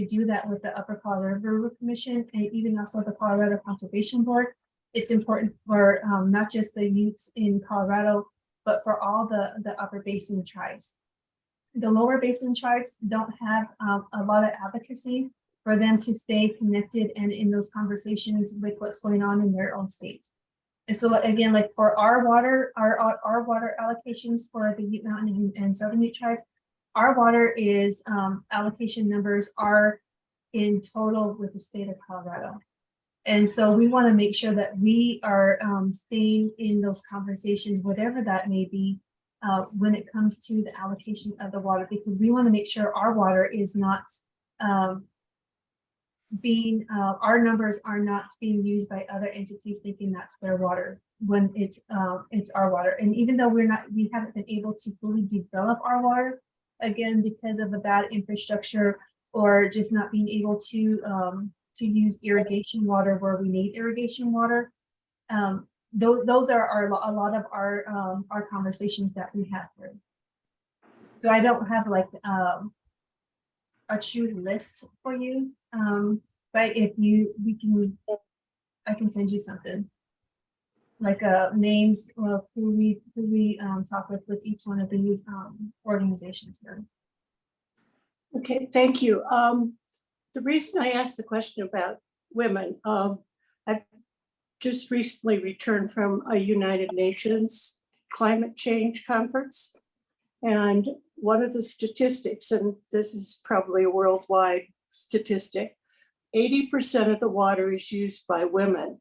do that with the Upper Colorado River Commission and even also the Colorado Conservation Board, it's important for not just the Utes in Colorado, but for all the Upper Basin tribes. The Lower Basin tribes don't have a lot of advocacy for them to stay connected and in those conversations with what's going on in their own states. And so again, like for our water allocations for the Ute Mountain and Southern Ute tribe, our water is allocation numbers are in total with the state of Colorado. And so we want to make sure that we are staying in those conversations, whatever that may be, when it comes to the allocation of the water, because we want to make sure our water is not our numbers are not being used by other entities thinking that's their water when it's our water. And even though we haven't been able to fully develop our water, again, because of the bad infrastructure or just not being able to use irrigation water where we need irrigation water. Those are a lot of our conversations that we have here. So I don't have like a true list for you, but if I can send you something like names of who we talk with each one of these organizations here. Okay, thank you. The reason I asked the question about women, I've just recently returned from a United Nations climate change conference. And one of the statistics, and this is probably a worldwide statistic, 80% of the water is used by women,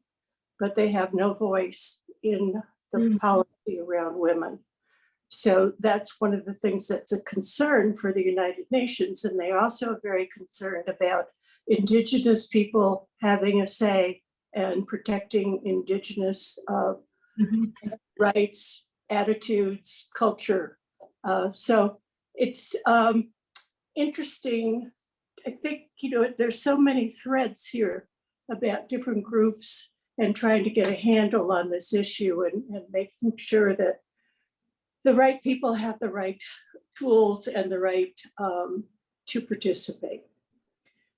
but they have no voice in the policy around women. So that's one of the things that's a concern for the United Nations. And they also are very concerned about Indigenous people having a say and protecting Indigenous rights, attitudes, culture. So it's interesting. I think, there's so many threads here about different groups and trying to get a handle on this issue and making sure that the right people have the right tools and the right to participate.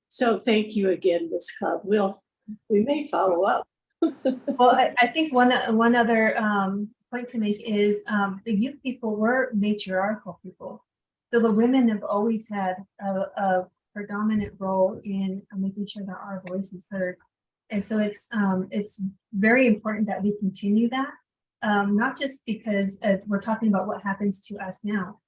So thank you again, Ms. Cobb. We may follow up. Well, I think one other point to make is the Ute people were matriarchal people. So the women have always had a predominant role in making sure that our voice is heard. And so it's very important that we continue that, not just because we're talking about what happens to us now.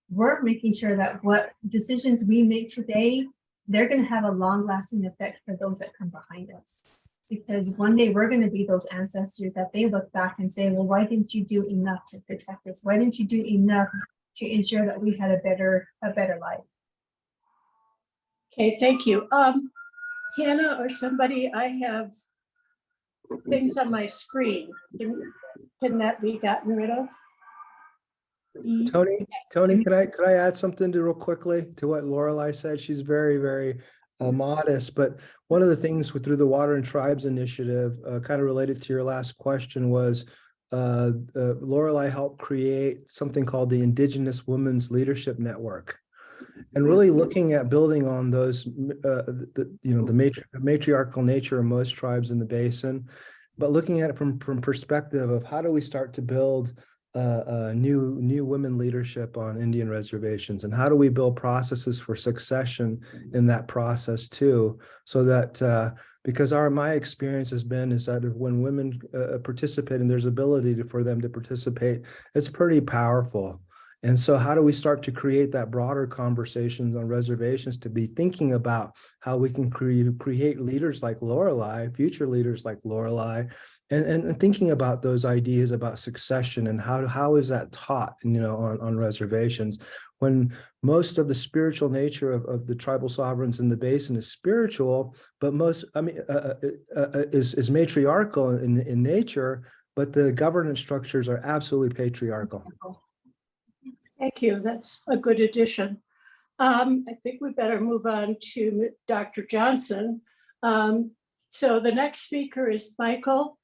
We're making sure that what decisions we make today, they're going to have a long-lasting effect for those that come behind us. Because one day we're going to be those ancestors that they look back and say, well, why didn't you do enough to protect us? Why didn't you do enough to ensure that we had a better life? Okay, thank you. Hannah or somebody, I have things on my screen. Can that be gotten rid of? Tony, could I add something real quickly to what Lorelei said? She's very, very modest, but one of the things through the Water and Tribes Initiative, kind of related to your last question, was Lorelei helped create something called the Indigenous Women's Leadership Network, and really looking at building on those, the matriarchal nature of most tribes in the basin, but looking at it from perspective of how do we start to build new women leadership on Indian reservations, and how do we build processes for succession in that process too, so that because my experience has been is that when women participate and there's ability for them to participate, it's pretty powerful. And so how do we start to create that broader conversations on reservations to be thinking about how we can create leaders like Lorelei, future leaders like Lorelei, and thinking about those ideas about succession and how is that taught, on reservations, when most of the spiritual nature of the tribal sovereigns in the basin is spiritual, but is matriarchal in nature, but the governance structures are absolutely patriarchal. Thank you. That's a good addition. I think we better move on to Dr. Johnson. So the next speaker is Michael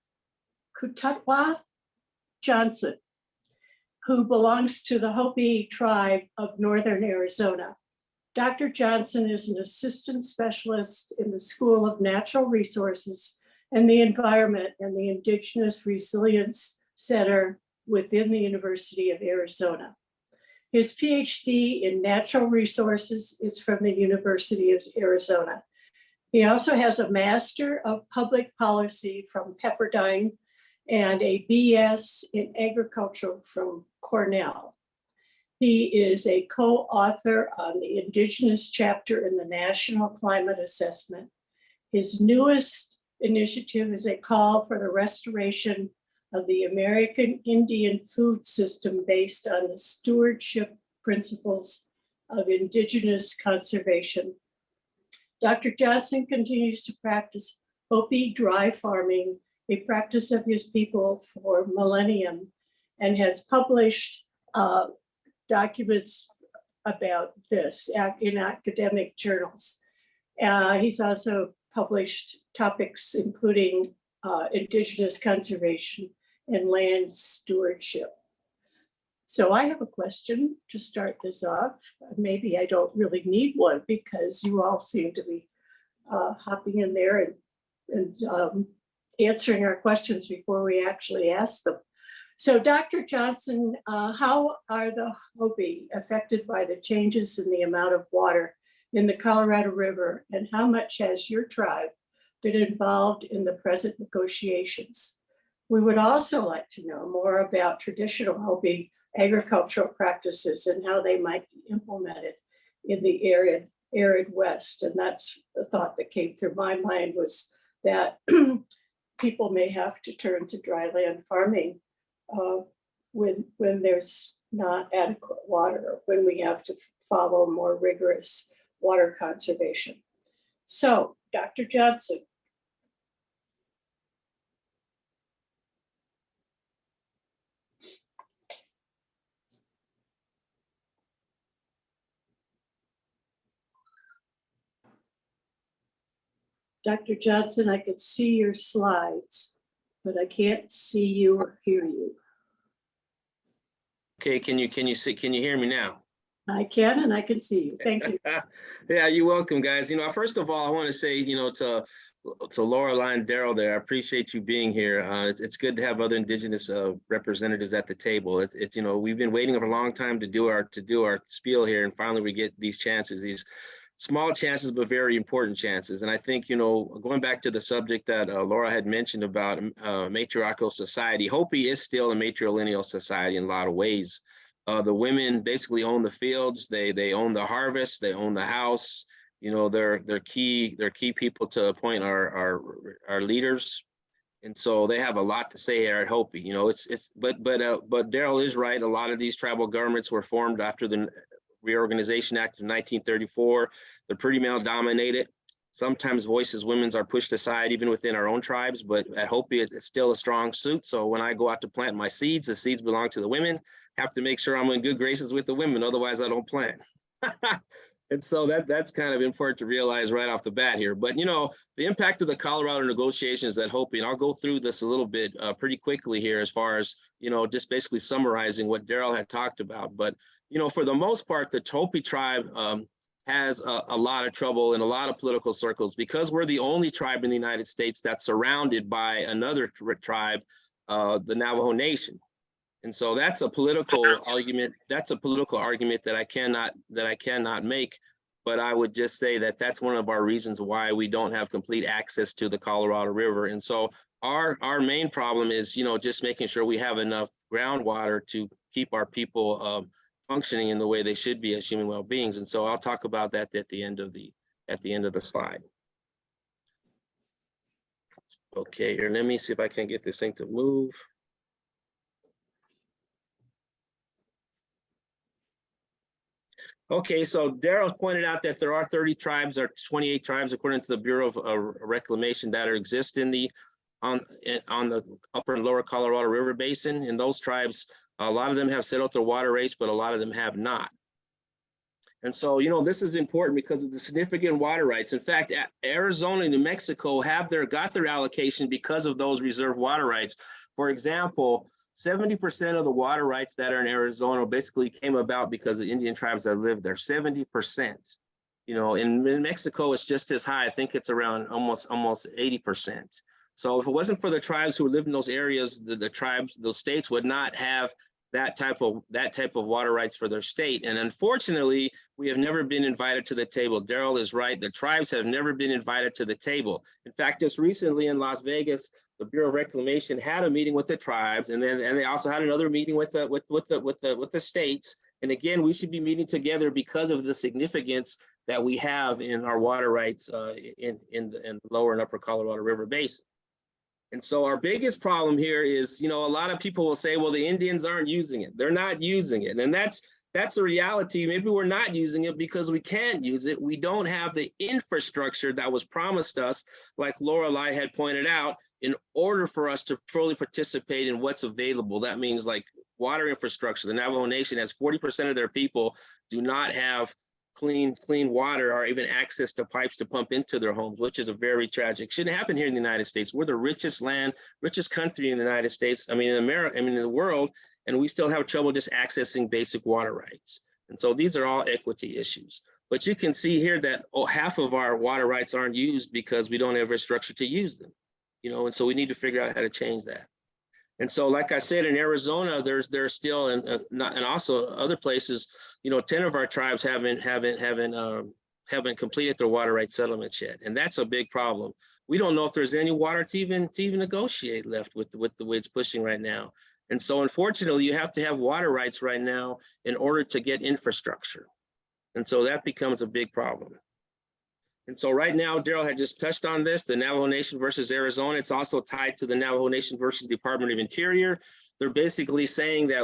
Kutatwa Johnson, who belongs to the Hopi tribe of Northern Arizona. Dr. Johnson is an assistant specialist in the School of Natural Resources and the Environment and the Indigenous Resilience Center within the University of Arizona. His PhD in natural resources is from the University of Arizona. He also has a Master of Public Policy from Pepperdine and a BS in Agriculture from Cornell. He is a co-author on the Indigenous chapter in the National Climate Assessment. His newest initiative is a call for the restoration of the American Indian food system based on the stewardship principles of Indigenous conservation. Dr. Johnson continues to practice Hopi dry farming, a practice of his people for millennium, and has published documents about this in academic journals. He's also published topics including Indigenous conservation and land stewardship. So I have a question to start this off. Maybe I don't really need one because you all seem to be hopping in there and answering our questions before we actually ask them. So Dr. Johnson, how are the Hopi affected by the changes in the amount of water in the Colorado River, and how much has your tribe been involved in the present negotiations? We would also like to know more about traditional Hopi agricultural practices and how they might be implemented in the arid West. And that's the thought that came through my mind, was that people may have to turn to dry land farming when there's not adequate water, or when we have to follow more rigorous water conservation. So, Dr. Johnson. Dr. Johnson, I can see your slides, but I can't see you or hear you. Okay, can you hear me now? I can, and I can see you. Thank you. Yeah, you're welcome, guys. First of all, I want to say, to Lorelei and Daryl there, I appreciate you being here. It's good to have other Indigenous representatives at the table. It's we've been waiting for a long time to do our spiel here, and finally we get these chances, these small chances, but very important chances. And I think, going back to the subject that Laura had mentioned about matriarchal society, Hopi is still a matrilineal society in a lot of ways. The women basically own the fields, they own the harvest, they own the house. They're key people to appoint our leaders. And so they have a lot to say here at Hopi. But Daryl is right. A lot of these tribal governments were formed after the Reorganization Act of 1934. They're pretty male dominated. Sometimes voices women's are pushed aside even within our own tribes, but at Hopi it's still a strong suit. So when I go out to plant my seeds, the seeds belong to the women. Have to make sure I'm in good graces with the women, otherwise I don't plant. And so that's kind of important to realize right off the bat here. But the impact of the Colorado negotiations at Hopi, and I'll go through this a little bit pretty quickly here, as far as just basically summarizing what Daryl had talked about. But for the most part, the Hopi tribe has a lot of trouble in a lot of political circles, because we're the only tribe in the United States that's surrounded by another tribe, the Navajo Nation. And so that's a political argument. That's a political argument that I cannot make. But I would just say that that's one of our reasons why we don't have complete access to the Colorado River. And so our main problem is, just making sure we have enough groundwater to keep our people functioning in the way they should be as human well-beings. And so I'll talk about that at the end of the slide. Okay, here, let me see if I can get this thing to move. Okay, so Daryl pointed out that there are 30 tribes or 28 tribes, according to the Bureau of Reclamation, that exist on the upper and lower Colorado River Basin. And those tribes, a lot of them have settled their water rates, but a lot of them have not. And so, this is important because of the significant water rights. In fact, Arizona and New Mexico got their allocation because of those reserve water rights. For example, 70% of the water rights that are in Arizona basically came about because of the Indian tribes that live there. 70%. In Mexico, it's just as high. I think it's around almost 80%. So if it wasn't for the tribes who live in those areas, the tribes, those states would not have that type of water rights for their state. And unfortunately, we have never been invited to the table. Daryl is right. The tribes have never been invited to the table. In fact, just recently in Las Vegas, the Bureau of Reclamation had a meeting with the tribes, and they also had another meeting with the states. And again, we should be meeting together because of the significance that we have in our water rights in the lower and upper Colorado River Basin. And so our biggest problem here is, a lot of people will say, well, the Indians aren't using it. They're not using it. And that's a reality. Maybe we're not using it because we can't use it. We don't have the infrastructure that was promised us, like Lorelei had pointed out, in order for us to fully participate in what's available. That means like water infrastructure. The Navajo Nation has 40% of their people do not have clean water or even access to pipes to pump into their homes, which is a very tragic. Shouldn't happen here in the United States. We're the richest country in the United States. in the world, and we still have trouble just accessing basic water rights. And so these are all equity issues. But you can see here that half of our water rights aren't used because we don't have infrastructure to use them. And so we need to figure out how to change that. And so, like I said, in Arizona, there's still, and also other places, 10 of our tribes haven't completed their water rights settlements yet, and that's a big problem. We don't know if there's any water to even negotiate left with the way it's pushing right now. And so, unfortunately, you have to have water rights right now in order to get infrastructure, and so that becomes a big problem. And so right now, Daryl had just touched on this, the Navajo Nation versus Arizona. It's also tied to the Navajo Nation versus Department of Interior. They're basically saying that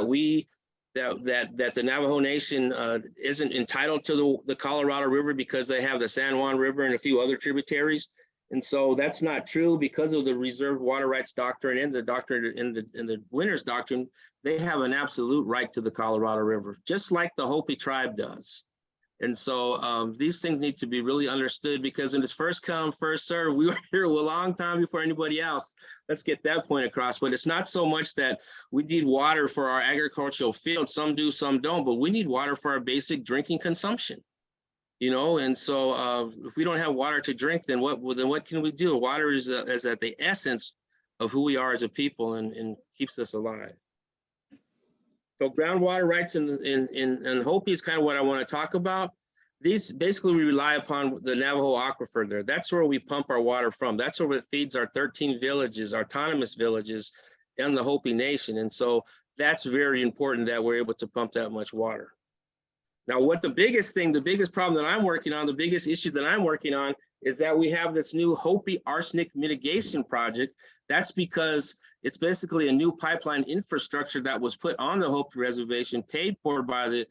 that the Navajo Nation isn't entitled to the Colorado River because they have the San Juan River and a few other tributaries. And so that's not true because of the reserved water rights doctrine and the doctrine in the Winters Doctrine. They have an absolute right to the Colorado River, just like the Hopi tribe does. And so these things need to be really understood, because in this first come, first serve, we were here a long time before anybody else. Let's get that point across. But it's not so much that we need water for our agricultural fields. Some do, some don't, but we need water for our basic drinking consumption. And so if we don't have water to drink, then what can we do? Water is at the essence of who we are as a people and keeps us alive. So groundwater rights in Hopi is kind of what I want to talk about. These basically, we rely upon the Navajo aquifer there. That's where we pump our water from. That's where it feeds our 13 villages, our autonomous villages in the Hopi Nation. And so that's very important that we're able to pump that much water. Now, the biggest problem that I'm working on, the biggest issue that I'm working on is that we have this new Hopi arsenic mitigation project. That's because it's basically a new pipeline infrastructure that was put on the Hopi Reservation, paid for by the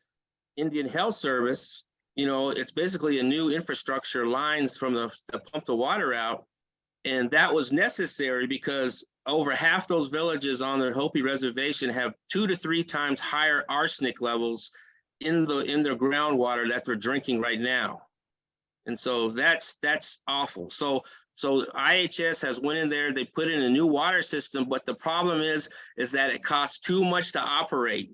Indian Health Service. It's basically a new infrastructure, lines from to pump the water out. And that was necessary because over half those villages on the Hopi Reservation have 2 to 3 times higher arsenic levels in their groundwater that they're drinking right now. And so that's awful. So IHS has went in there, they put in a new water system, but the problem is that it costs too much to operate.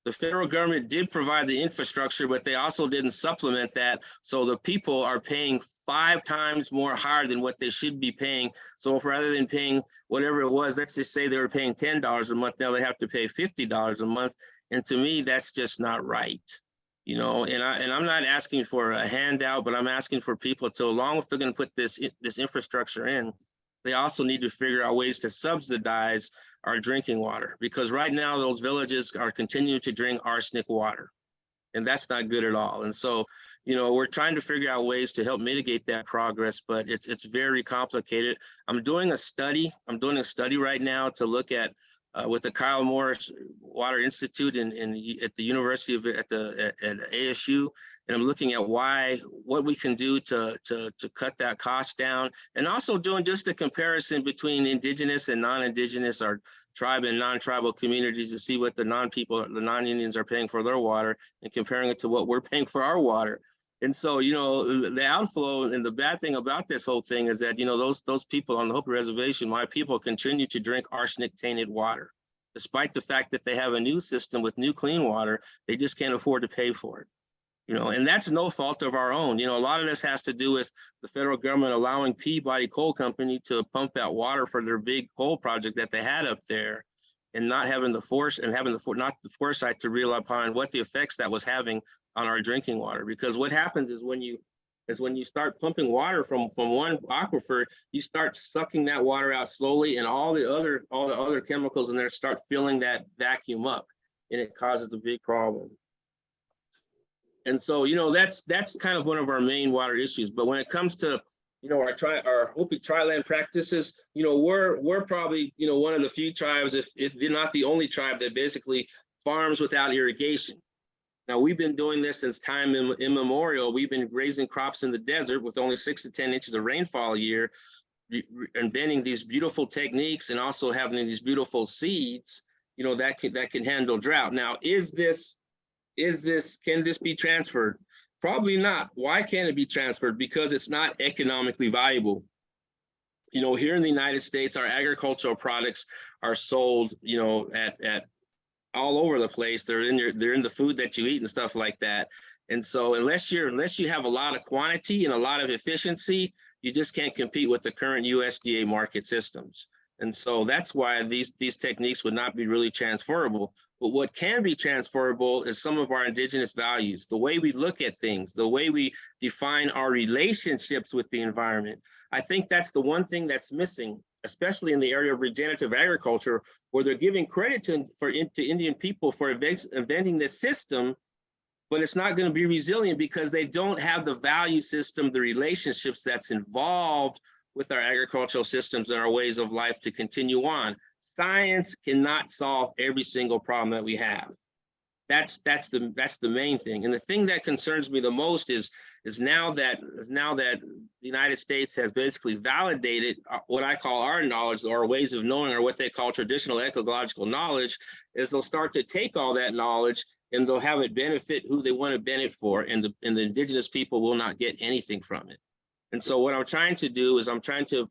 The federal government did provide the infrastructure, but they also didn't supplement that. So the people are paying 5 times more higher than what they should be paying. So if rather than paying whatever it was, let's just say they were paying $10 a month, now they have to pay $50 a month. And to me, that's just not right. You know, and I'm not asking for a handout, but I'm asking for people to, along with they're going to put this infrastructure in, they also need to figure out ways to subsidize our drinking water, because right now those villages are continuing to drink arsenic water, and that's not good at all. And so, you know, we're trying to figure out ways to help mitigate that progress, but it's very complicated. I'm doing a study right now to look at with the Kyle Morris Water Institute at the University of at ASU, and I'm looking at what we can do to cut that cost down, and also doing just a comparison between indigenous and non-indigenous, or tribe and non-tribal communities, to see what the non-Indians are paying for their water, and comparing it to what we're paying for our water. And so, you know, the outflow and the bad thing about this whole thing is that, you know, those people on the Hopi Reservation, my people, continue to drink arsenic tainted water. Despite the fact that they have a new system with new clean water, they just can't afford to pay for it. You know, and that's no fault of our own. You know, a lot of this has to do with the federal government allowing Peabody Coal Company to pump out water for their big coal project that they had up there, and not having the foresight to realize upon what the effects that was having on our drinking water. Because what happens is when you start pumping water from one aquifer, you start sucking that water out slowly, and all the other chemicals in there start filling that vacuum up, and it causes a big problem. And so, you know, that's kind of one of our main water issues. But when it comes to, you know, our Hopi tri-land practices, you know, we're probably, you know, one of the few tribes, if not the only tribe, that basically farms without irrigation. Now, we've been doing this since time immemorial. We've been raising crops in the desert with only 6 to 10 inches of rainfall a year, inventing these beautiful techniques, and also having these beautiful seeds, you know, that can handle drought. Now, can this be transferred? Probably not. Why can't it be transferred? Because it's not economically viable. You know, here in the United States, our agricultural products are sold, you know, at all over the place. They're in the food that you eat and stuff like that. And so unless you have a lot of quantity and a lot of efficiency, you just can't compete with the current USDA market systems. And so that's why these techniques would not be really transferable. But what can be transferable is some of our indigenous values, the way we look at things, the way we define our relationships with the environment. I think that's the one thing that's missing, especially in the area of regenerative agriculture, where they're giving credit to Indian people for inventing this system, but it's not going to be resilient because they don't have the value system, the relationships that's involved with our agricultural systems and our ways of life to continue on. Science cannot solve every single problem that we have. That's the main thing. And the thing that concerns me the most is now that the United States has basically validated what I call our knowledge, or ways of knowing, or what they call traditional ecological knowledge, is they'll start to take all that knowledge and they'll have it benefit who they want to benefit for, and the indigenous people will not get anything from it. And so what I'm trying to do is I'm trying to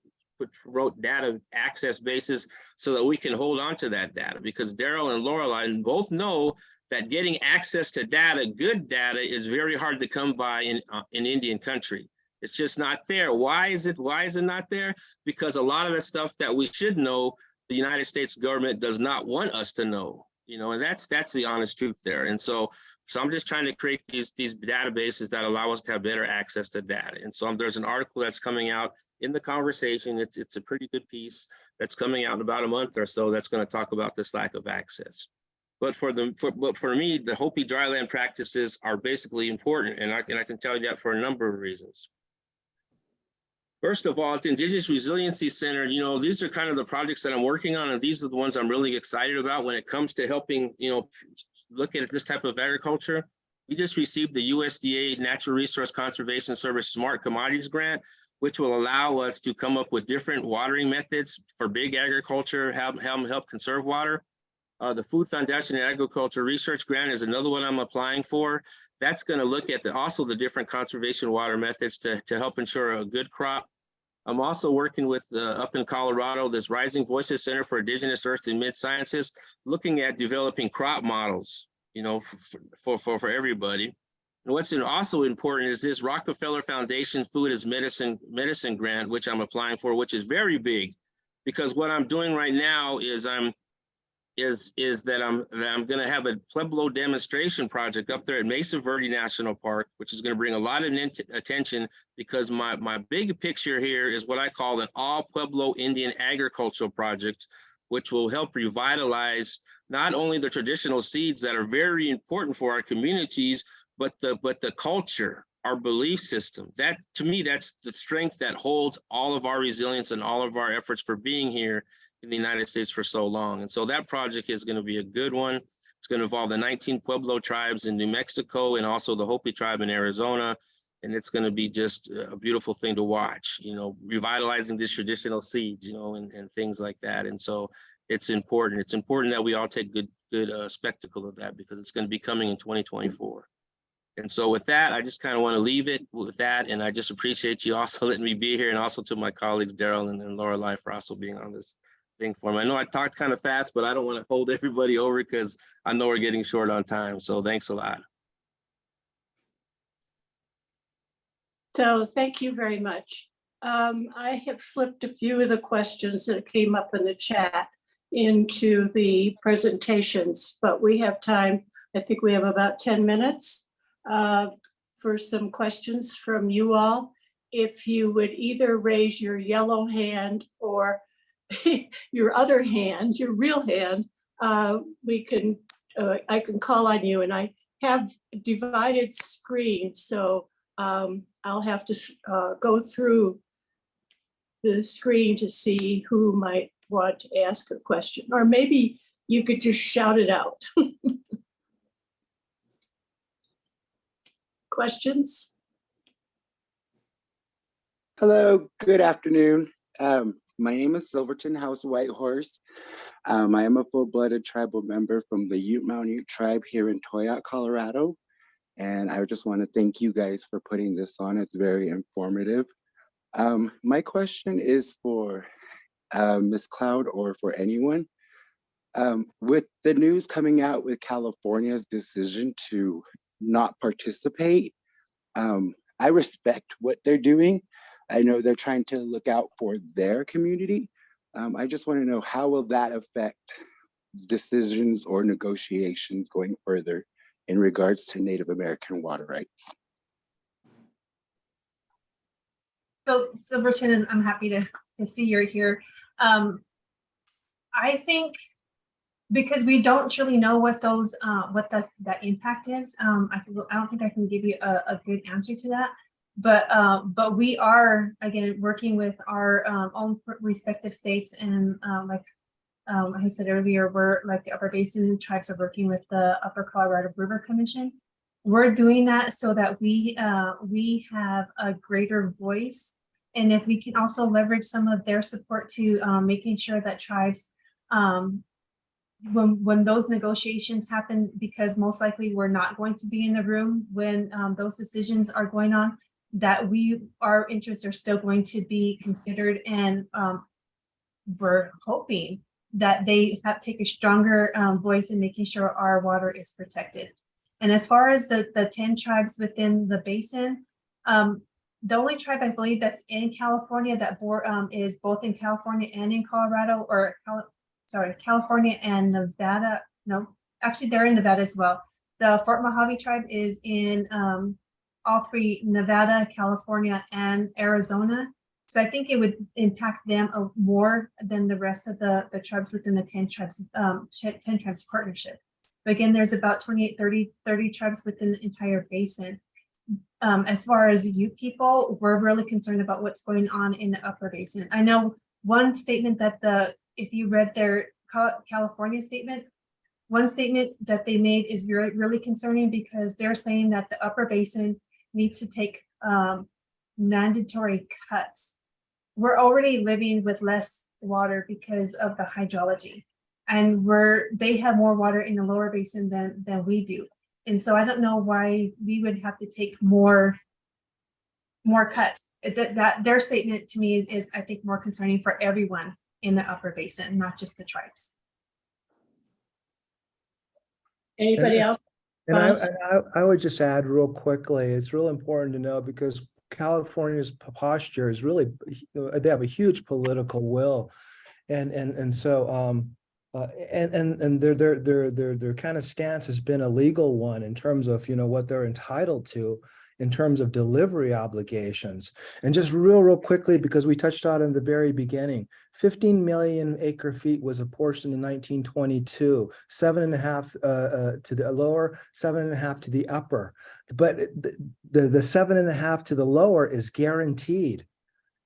promote data access bases so that we can hold on to that data, because Daryl and Lorelei both know that getting access to data, good data, is very hard to come by in Indian country. It's just not there. Why is it not there? Because a lot of the stuff that we should know, the United States government does not want us to know, you know, and that's the honest truth there. And so I'm just trying to create these databases that allow us to have better access to data. And so there's an article that's coming out in the conversation. It's a pretty good piece that's coming out in about a month or so that's going to talk about this lack of access. But for me, the Hopi dryland practices are basically important, and I can tell you that for a number of reasons. First of all, at the Indigenous Resiliency Center, you know, these are kind of the projects that I'm working on, and these are the ones I'm really excited about when it comes to helping, you know, look at this type of agriculture. We just received the USDA Natural Resource Conservation Service Smart Commodities Grant, which will allow us to come up with different watering methods for big agriculture, help conserve water. The Food Foundation and Agriculture Research Grant is another one I'm applying for. That's going to look at also the different conservation water methods to help ensure a good crop. I'm also working with up in Colorado, this Rising Voices Center for Indigenous Earth and Mid Sciences, looking at developing crop models you know, for everybody. And what's also important is this Rockefeller Foundation Food as Medicine grant, which I'm applying for, which is very big, because what I'm doing right now is I'm going to have a Pueblo demonstration project up there at Mesa Verde National Park, which is going to bring a lot of attention, because my big picture here is what I call an all Pueblo Indian agricultural project, which will help revitalize not only the traditional seeds that are very important for our communities, but the culture, our belief system. That, to me, that's the strength that holds all of our resilience and all of our efforts for being here in the United States for so long. And so that project is going to be a good one. It's going to involve the 19 Pueblo tribes in New Mexico and also the Hopi tribe in Arizona. And it's going to be just a beautiful thing to watch, you know, revitalizing these traditional seeds, you know, and things like that. And so it's important. It's important that we all take good spectacle of that, because it's going to be coming in 2024. And so with that, I just kind of want to leave it with that. And I just appreciate you also letting me be here, and also to my colleagues, Daryl and Lorelei, for also being on this thing for me. I know I talked kind of fast, but I don't want to hold everybody over because I know we're getting short on time. So thanks a lot. So thank you very much. I have slipped a few of the questions that came up in the chat into the presentations, but we have time. I think we have about 10 minutes for some questions from you all. If you would either raise your yellow hand or your other hand, your real hand, we can, I can call on you. And I have divided screens, so I'll have to go through the screen to see who might want to ask a question, or maybe you could just shout it out. Questions? Hello, good afternoon. My name is Silverton House Whitehorse. I am a full-blooded tribal member from the Ute Mountain Ute tribe here in Toyac, Colorado. And I just want to thank you guys for putting this on. It's very informative. My question is for Ms. Cloud, or for anyone. With the news coming out with California's decision to not participate, I respect what they're doing. I know they're trying to look out for their community. I just want to know, how will that affect decisions or negotiations going further in regards to Native American water rights? So Silverton, I'm happy to see you're here. I think because we don't truly know what those that impact is, I don't think I can give you a good answer to that. But we are, again, working with our own respective states, and like I said earlier, we're like the Upper Basin tribes are working with the Upper Colorado River Commission. We're doing that so that we have a greater voice, and if we can also leverage some of their support to making sure that tribes, when those negotiations happen, because most likely we're not going to be in the room when those decisions are going on, that our interests are still going to be considered, and we're hoping that they take a stronger voice in making sure our water is protected. And as far as the 10 tribes within the basin, the only tribe I believe that's in California that is both in California and in Colorado, or California and Nevada. No, actually they're in Nevada as well. The Fort Mojave tribe is in all three: Nevada, California, and Arizona. So I think it would impact them more than the rest of the tribes within the 10 tribes partnership. But again, there's about 28, 30 tribes within the entire basin. As far as Ute people, we're really concerned about what's going on in the Upper Basin. I know one statement that if you read their California statement, one statement that they made is really concerning, because they're saying that the Upper Basin needs to take mandatory cuts. We're already living with less water because of the hydrology, and they have more water in the Lower Basin than we do. And so I don't know why we would have to take more cuts. That their statement to me is, I think, more concerning for everyone in the Upper Basin, not just the tribes. Anybody else? And Thoughts? I would just add real quickly, it's real important to know because California's posture is really, they have a huge political will. And so and their kind of stance has been a legal one in terms of, you know, what they're entitled to in terms of delivery obligations. And just real quickly, because we touched on in the very beginning, 15 million acre feet was apportioned in 1922, 7.5 to the lower, 7.5 to the upper. But the 7.5 to the lower is guaranteed.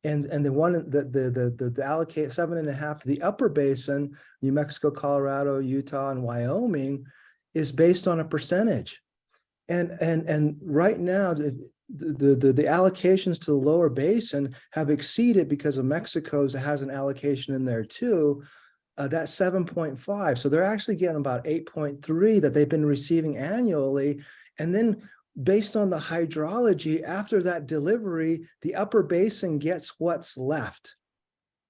And the one the allocate 7.5 to the upper basin, New Mexico, Colorado, Utah, and Wyoming, is based on a percentage. And right now the allocations to the lower basin have exceeded, because of Mexico's has an allocation in there too, that's 7.5. So they're actually getting about 8.3 that they've been receiving annually. And then based on the hydrology, after that delivery, the upper basin gets what's left.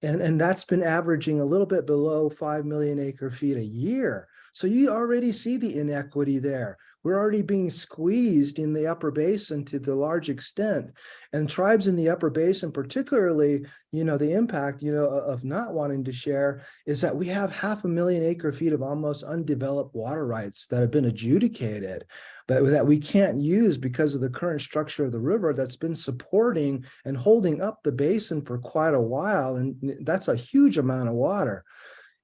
And that's been averaging a little bit below 5 million acre feet a year. So you already see the inequity there. We're already being squeezed in the upper basin to the large extent. And tribes in the upper basin, particularly, you know, the impact, you know, of not wanting to share is that we have 500,000 acre feet of almost undeveloped water rights that have been adjudicated, but that we can't use because of the current structure of the river that's been supporting and holding up the basin for quite a while. And that's a huge amount of water.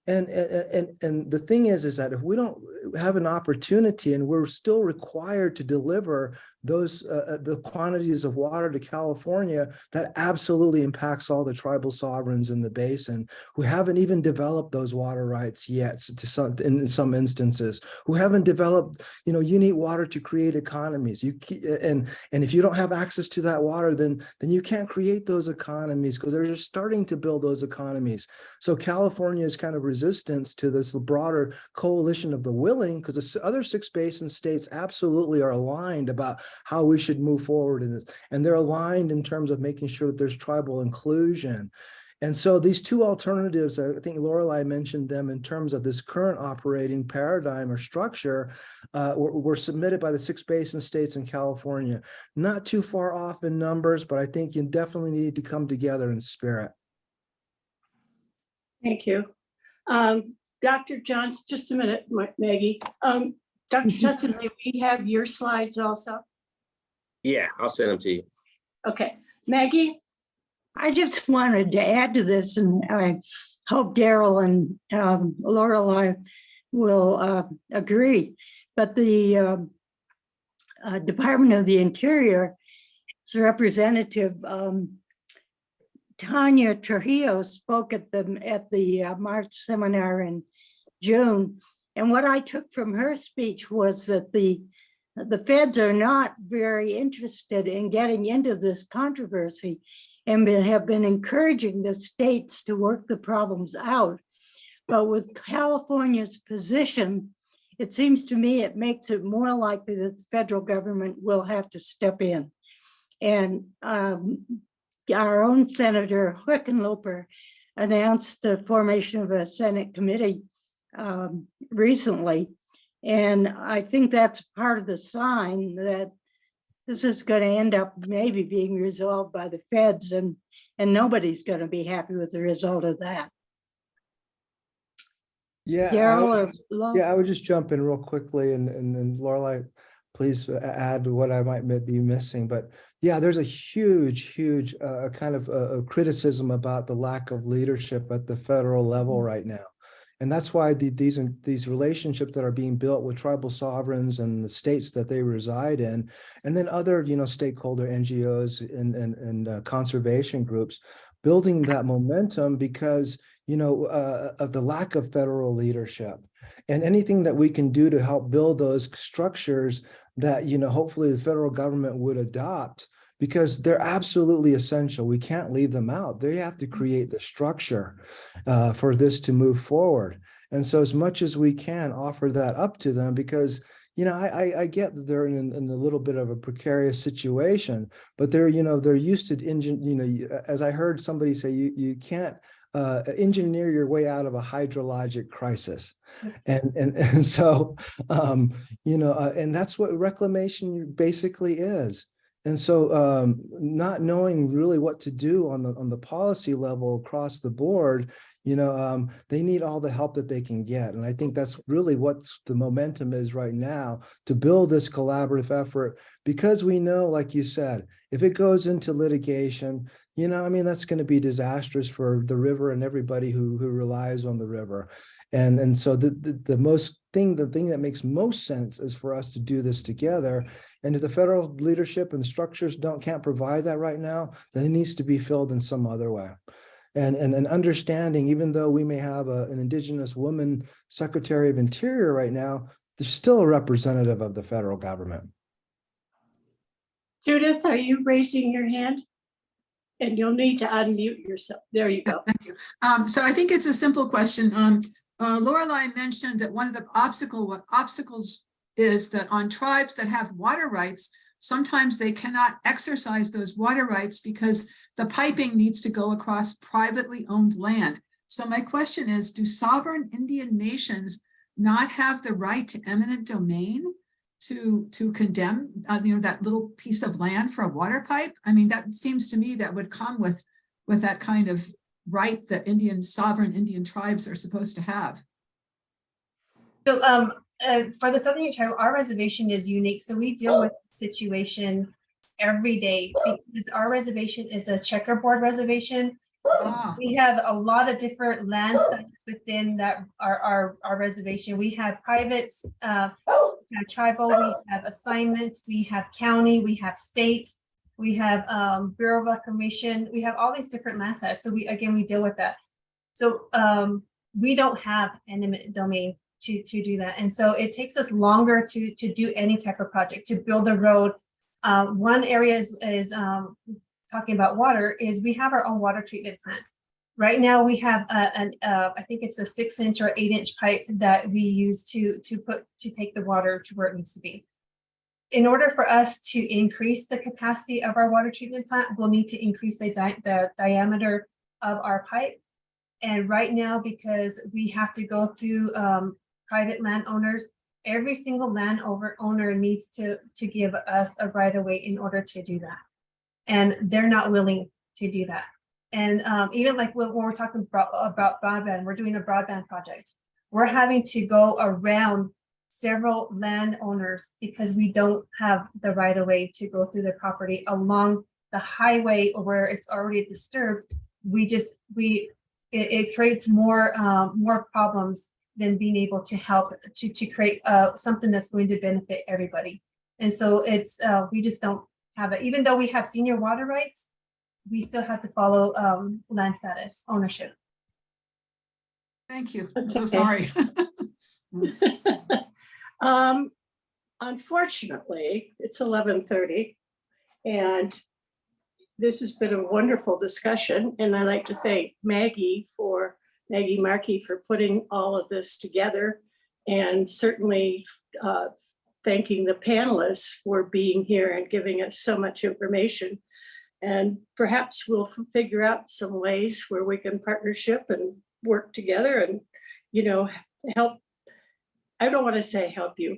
And the thing is that if we don't have an opportunity and we're still required to deliver those the quantities of water to California, that absolutely impacts all the tribal sovereigns in the basin who haven't even developed those water rights yet. In some instances, who haven't developed, you know, you need water to create economies. And if you don't have access to that water, then you can't create those economies, because they're just starting to build those economies. So California's kind of resistance to this broader coalition of the willing, because the other 6 basin states absolutely are aligned about how we should move forward in this. And they're aligned in terms of making sure that there's tribal inclusion. And so these two alternatives, I think Lorelei mentioned them in terms of this current operating paradigm or structure, were submitted by the 6 basin states in California. Not too far off in numbers, but I think you definitely need to come together in spirit. Thank you. Dr. Johnson, just a minute, Maggie. Dr. Johnson, do we have your slides also? Yeah, I'll send them to you. Okay, Maggie? I just wanted to add to this, and I hope Daryl and Lorelei will agree. But the Department of the Interior's representative Tanya Trujillo spoke at the March seminar in June, and what I took from her speech was that the feds are not very interested in getting into this controversy, and have been encouraging the states to work the problems out. But with California's position, it seems to me it makes it more likely that the federal government will have to step in. And our own Senator Hickenlooper announced the formation of a Senate committee recently. And I think that's part of the sign that this is going to end up maybe being resolved by the feds, and nobody's going to be happy with the result of that. Yeah, Daryl I would just jump in real quickly, and Lorelei, please add what I might be missing. But yeah, there's a huge kind of criticism about the lack of leadership at the federal level right now. And that's why these relationships that are being built with tribal sovereigns and the states that they reside in, and then other, you know, stakeholder NGOs and conservation groups, building that momentum because, you know, of the lack of federal leadership. And anything that we can do to help build those structures that, you know, hopefully the federal government would adopt, because they're absolutely essential. We can't leave them out. They have to create the structure for this to move forward. And so as much as we can offer that up to them, because, you know, I get that they're in a little bit of a precarious situation, but they're, you know, they're used to, you know, as I heard somebody say, you can't engineer your way out of a hydrologic crisis. And so, and that's what reclamation basically is. And so not knowing really what to do on the policy level across the board, they need all the help that they can get. And I think that's really what the momentum is right now, to build this collaborative effort, because we know, like you said, if it goes into litigation, that's going to be disastrous for the river and everybody who relies on the river. And so the thing that makes most sense is for us to do this together. And if the federal leadership and the structures can't provide that right now, then it needs to be filled in some other way. And understanding, even though we may have an Indigenous woman Secretary of Interior right now, there's still a representative of the federal government. Judith, are you raising your hand? And you'll need to unmute yourself. There you go. Thank you. So I think it's a simple question. Lorelei mentioned that one of the obstacles is that on tribes that have water rights, sometimes they cannot exercise those water rights because the piping needs to go across privately owned land. So my question is, do sovereign Indian nations not have the right to eminent domain to condemn that little piece of land for a water pipe? I mean, that seems to me that would come with that kind of right that sovereign Indian tribes are supposed to have. So for the Southern Indian Tribe, our reservation is unique. So we deal with the situation every day because our reservation is a checkerboard reservation. We have a lot of different land sites within that our reservation. We have privates, tribal, we have assignments, we have county, we have state, we have Bureau of Reclamation, we have all these different land sites. So we deal with that. So we don't have eminent domain to do that. And so it takes us longer to do any type of project, to build a road. One area is talking about water, is we have our own water treatment plant. Right now we have I think it's a 6-inch or 8-inch pipe that we use to take the water to where it needs to be. In order for us to increase the capacity of our water treatment plant, we'll need to increase the diameter of our pipe. And right now, because we have to go through private landowners, every single owner needs to give us a right of way in order to do that. And they're not willing to do that. And even like when we're talking about broadband, we're doing a broadband project. We're having to go around several landowners because we don't have the right of way to go through the property along the highway where it's already disturbed. It creates more problems than being able to help to create something that's going to benefit everybody. And so we just don't have it. Even though we have senior water rights, we still have to follow land status ownership. Thank you. I'm so sorry. Unfortunately, it's 11:30, and this has been a wonderful discussion. And I'd like to thank Maggie Markey for putting all of this together, and certainly thanking the panelists for being here and giving us so much information. And perhaps we'll figure out some ways where we can partnership and work together and, help. I don't want to say help you.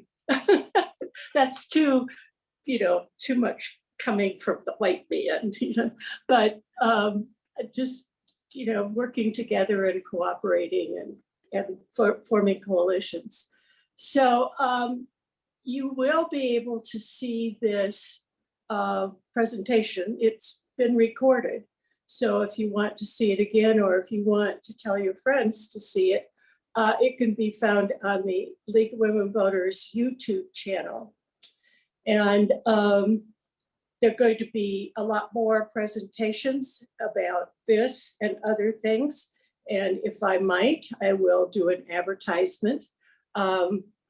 That's too much coming from the white man, but just, working together and cooperating and forming coalitions. So you will be able to see this presentation. It's been recorded. So if you want to see it again, or if you want to tell your friends to see it, it can be found on the League of Women Voters YouTube channel. And there are going to be a lot more presentations about this and other things. And if I might, I will do an advertisement.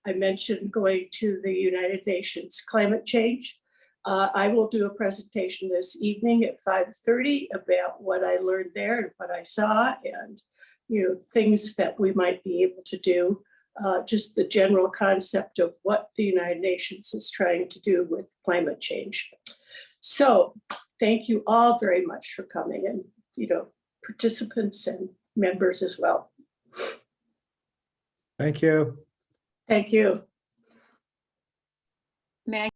I mentioned going to the United Nations climate change. I will do a presentation this evening at 5:30 about what I learned there and what I saw, and things that we might be able to do. Just the general concept of what the United Nations is trying to do with climate change. So thank you all very much for coming, and participants and members as well. Thank you. Thank you. May I